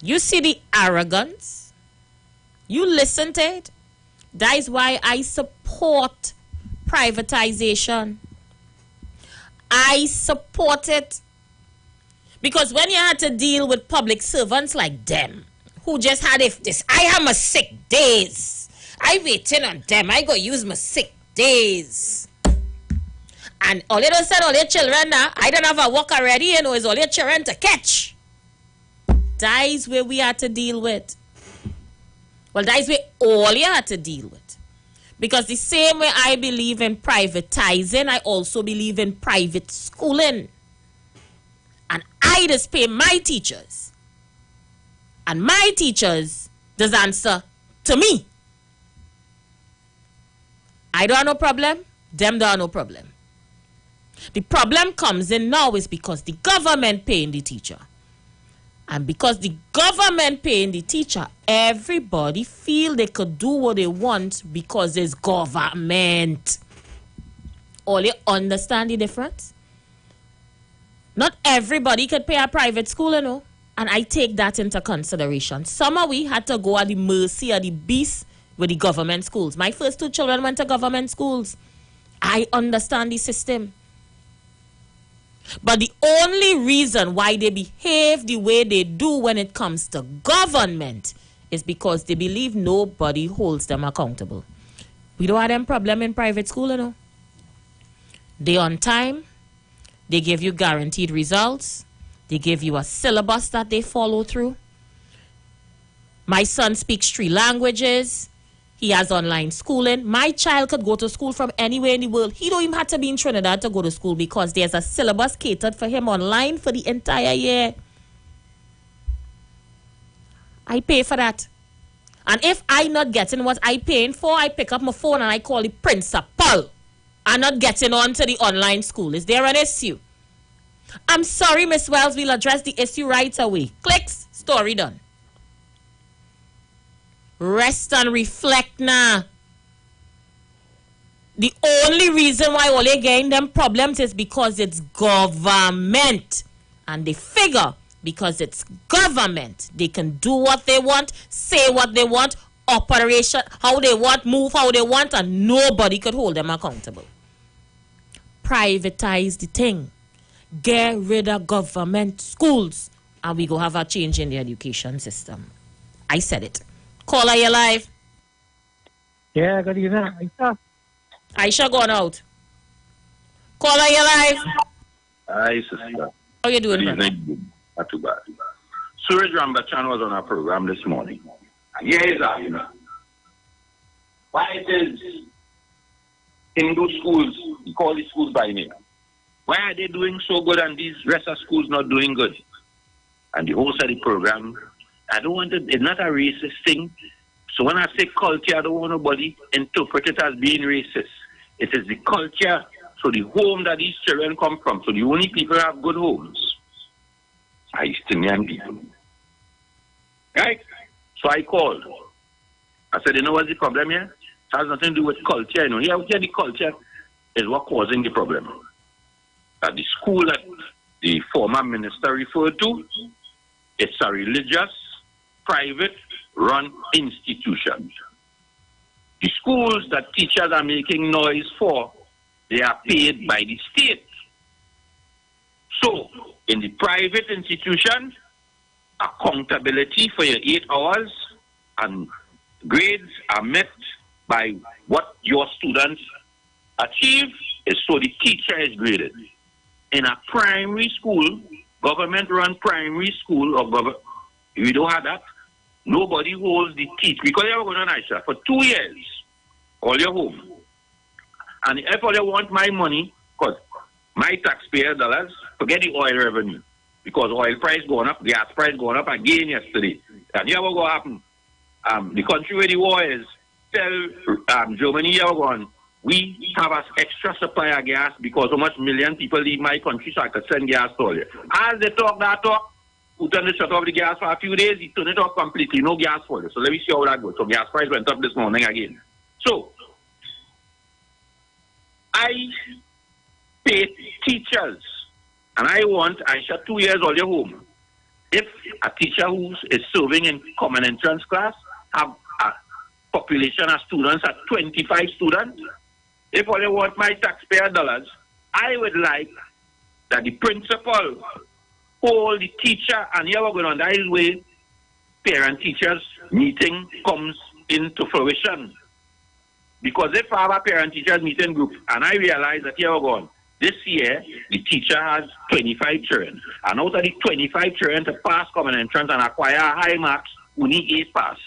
You see the arrogance You listen to it. That is why I support privatization. I support it. Because when you had to deal with public servants like them, who just had this, I have my sick days. I waiting on them. I go use my sick days. And all you don't send all your children now, I don't have a work already, you know, it's all your children to catch. That is where we had to deal with. Well, that is where all you had to deal with. Because the same way I believe in privatizing, I also believe in private schooling. And I just pay my teachers. And my teachers does answer to me. I don't have no problem. Them don't have no problem. The problem comes in now is because the government paying the teacher. And because the government paying the teacher, everybody feel they could do what they want because it's government. All you understand the difference? Not everybody could pay a private school, you know. And I take that into consideration. Some of we had to go at the mercy of the beast with the government schools. My first 2 children went to government schools. I understand the system. But the only reason why they behave the way they do when it comes to government is because they believe nobody holds them accountable. We don't have them problem in private school, you know. They on time. They give you guaranteed results. They give you a syllabus that they follow through. My son speaks 3 languages. He has online schooling. My child could go to school from anywhere in the world. He don't even have to be in Trinidad to go to school because there's a syllabus catered for him online for the entire year. I pay for that. And if I'm not getting what I'm paying for, I pick up my phone and I call the principal. I'm not getting on to the online school. Is there an issue? I'm sorry, Miss Wells. We'll address the issue right away. Clicks. Story done. Rest and reflect now. The only reason why all they getting them problems is because it's government. And they figure because it's government, they can do what they want, say what they want, operation how they want, move how they want, and nobody could hold them accountable. Privatize the thing. Get rid of government schools and we go have a change in the education system. I said it. Caller, you live? Yeah, good evening. Aisha gone out. Caller, you live? Hi, sister. How you doing, Good brother? evening. Not too bad. Suraj Rambachan was on our program this morning. And here is our, why it is Hindu schools, we call these schools by name. Why are they doing so good and these rest of schools not doing good? And the host of the program, I don't want it, it's not a racist thing. So when I say culture, I don't want nobody interpret it as being racist. It is the culture, so the home that these children come from. So the only people who have good homes are East Indian people. Right? So I called. I said, you know what's the problem here? It has nothing to do with culture. Here the culture is what causing the problem. At the school that the former minister referred to, it's a religious, private-run institution. The schools that teachers are making noise for, they are paid by the state. So, in the private institution, accountability for your 8 hours and grades are met by what your students achieve, is so the teacher is graded. In a primary school, government-run primary school, or we don't have that, nobody holds the teach. Because you're going on Aisha for 2 years, all your home. And if all you want my money, because my taxpayer dollars, forget the oil revenue. Because oil price going up, gas price going up again yesterday. And you know what going to happen? The country where the war is, tell Germany, you going, we have an extra supply of gas because so much million people leave my country so I could send gas to all you. As they talk that talk, who turned to shut off the gas for a few days, he turned it off completely, no gas for you. So let me see how that goes. So gas price went up this morning again. So, I pay teachers, and I want Aisha 2 years all your home. If a teacher who is serving in common entrance class have a population of students at 25 students, if I want my taxpayer dollars, I would like that the principal hold the teacher, and here we're going on. That is where parent-teachers meeting comes into fruition. Because if I have a parent-teachers meeting group, and I realize that here we're going, this year, the teacher has 25 children. And out of the 25 children to pass common entrance and acquire high marks, only 8 pass.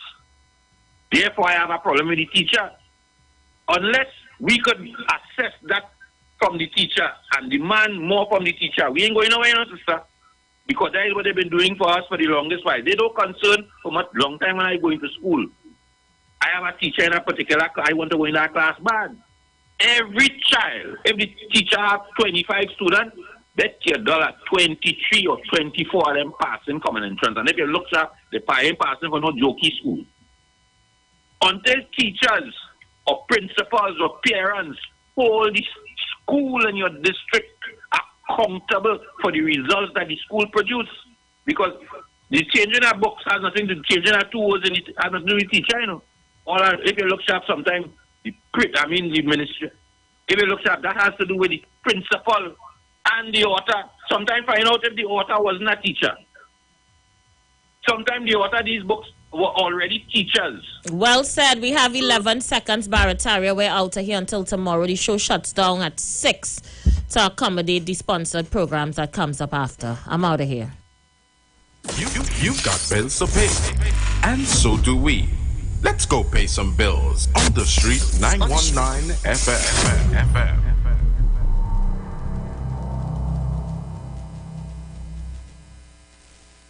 Therefore, I have a problem with the teacher. Unless we could assess that from the teacher and demand more from the teacher, we ain't going nowhere, sister. Because that is what they've been doing for us for the longest while. They don't concern for much long time when I go into school. I have a teacher in a particular class, I want to go in that class bad. Every child, if the teacher have 25 students, bet your dollar 23 or 24 of them passing common entrance. And if you look at the parent passing for no jokey school. Until teachers or principals or parents hold the school in your district accountable for the results that the school produce. Because the changing of books has nothing to do, changing of tools and it has nothing to do with the teacher, you know. Or if you look sharp sometimes, the ministry, if you look sharp, that has to do with the principal and the author. Sometimes find out if the author wasn't a teacher. Sometimes the author of these books were already teachers. Well said. We have 11 seconds, Barataria. We're out of here until tomorrow. The show shuts down at 6 to accommodate the sponsored programs that comes up after. I'm out of here. You've got bills to pay, and so do we. Let's go pay some bills on the street. 919 FM.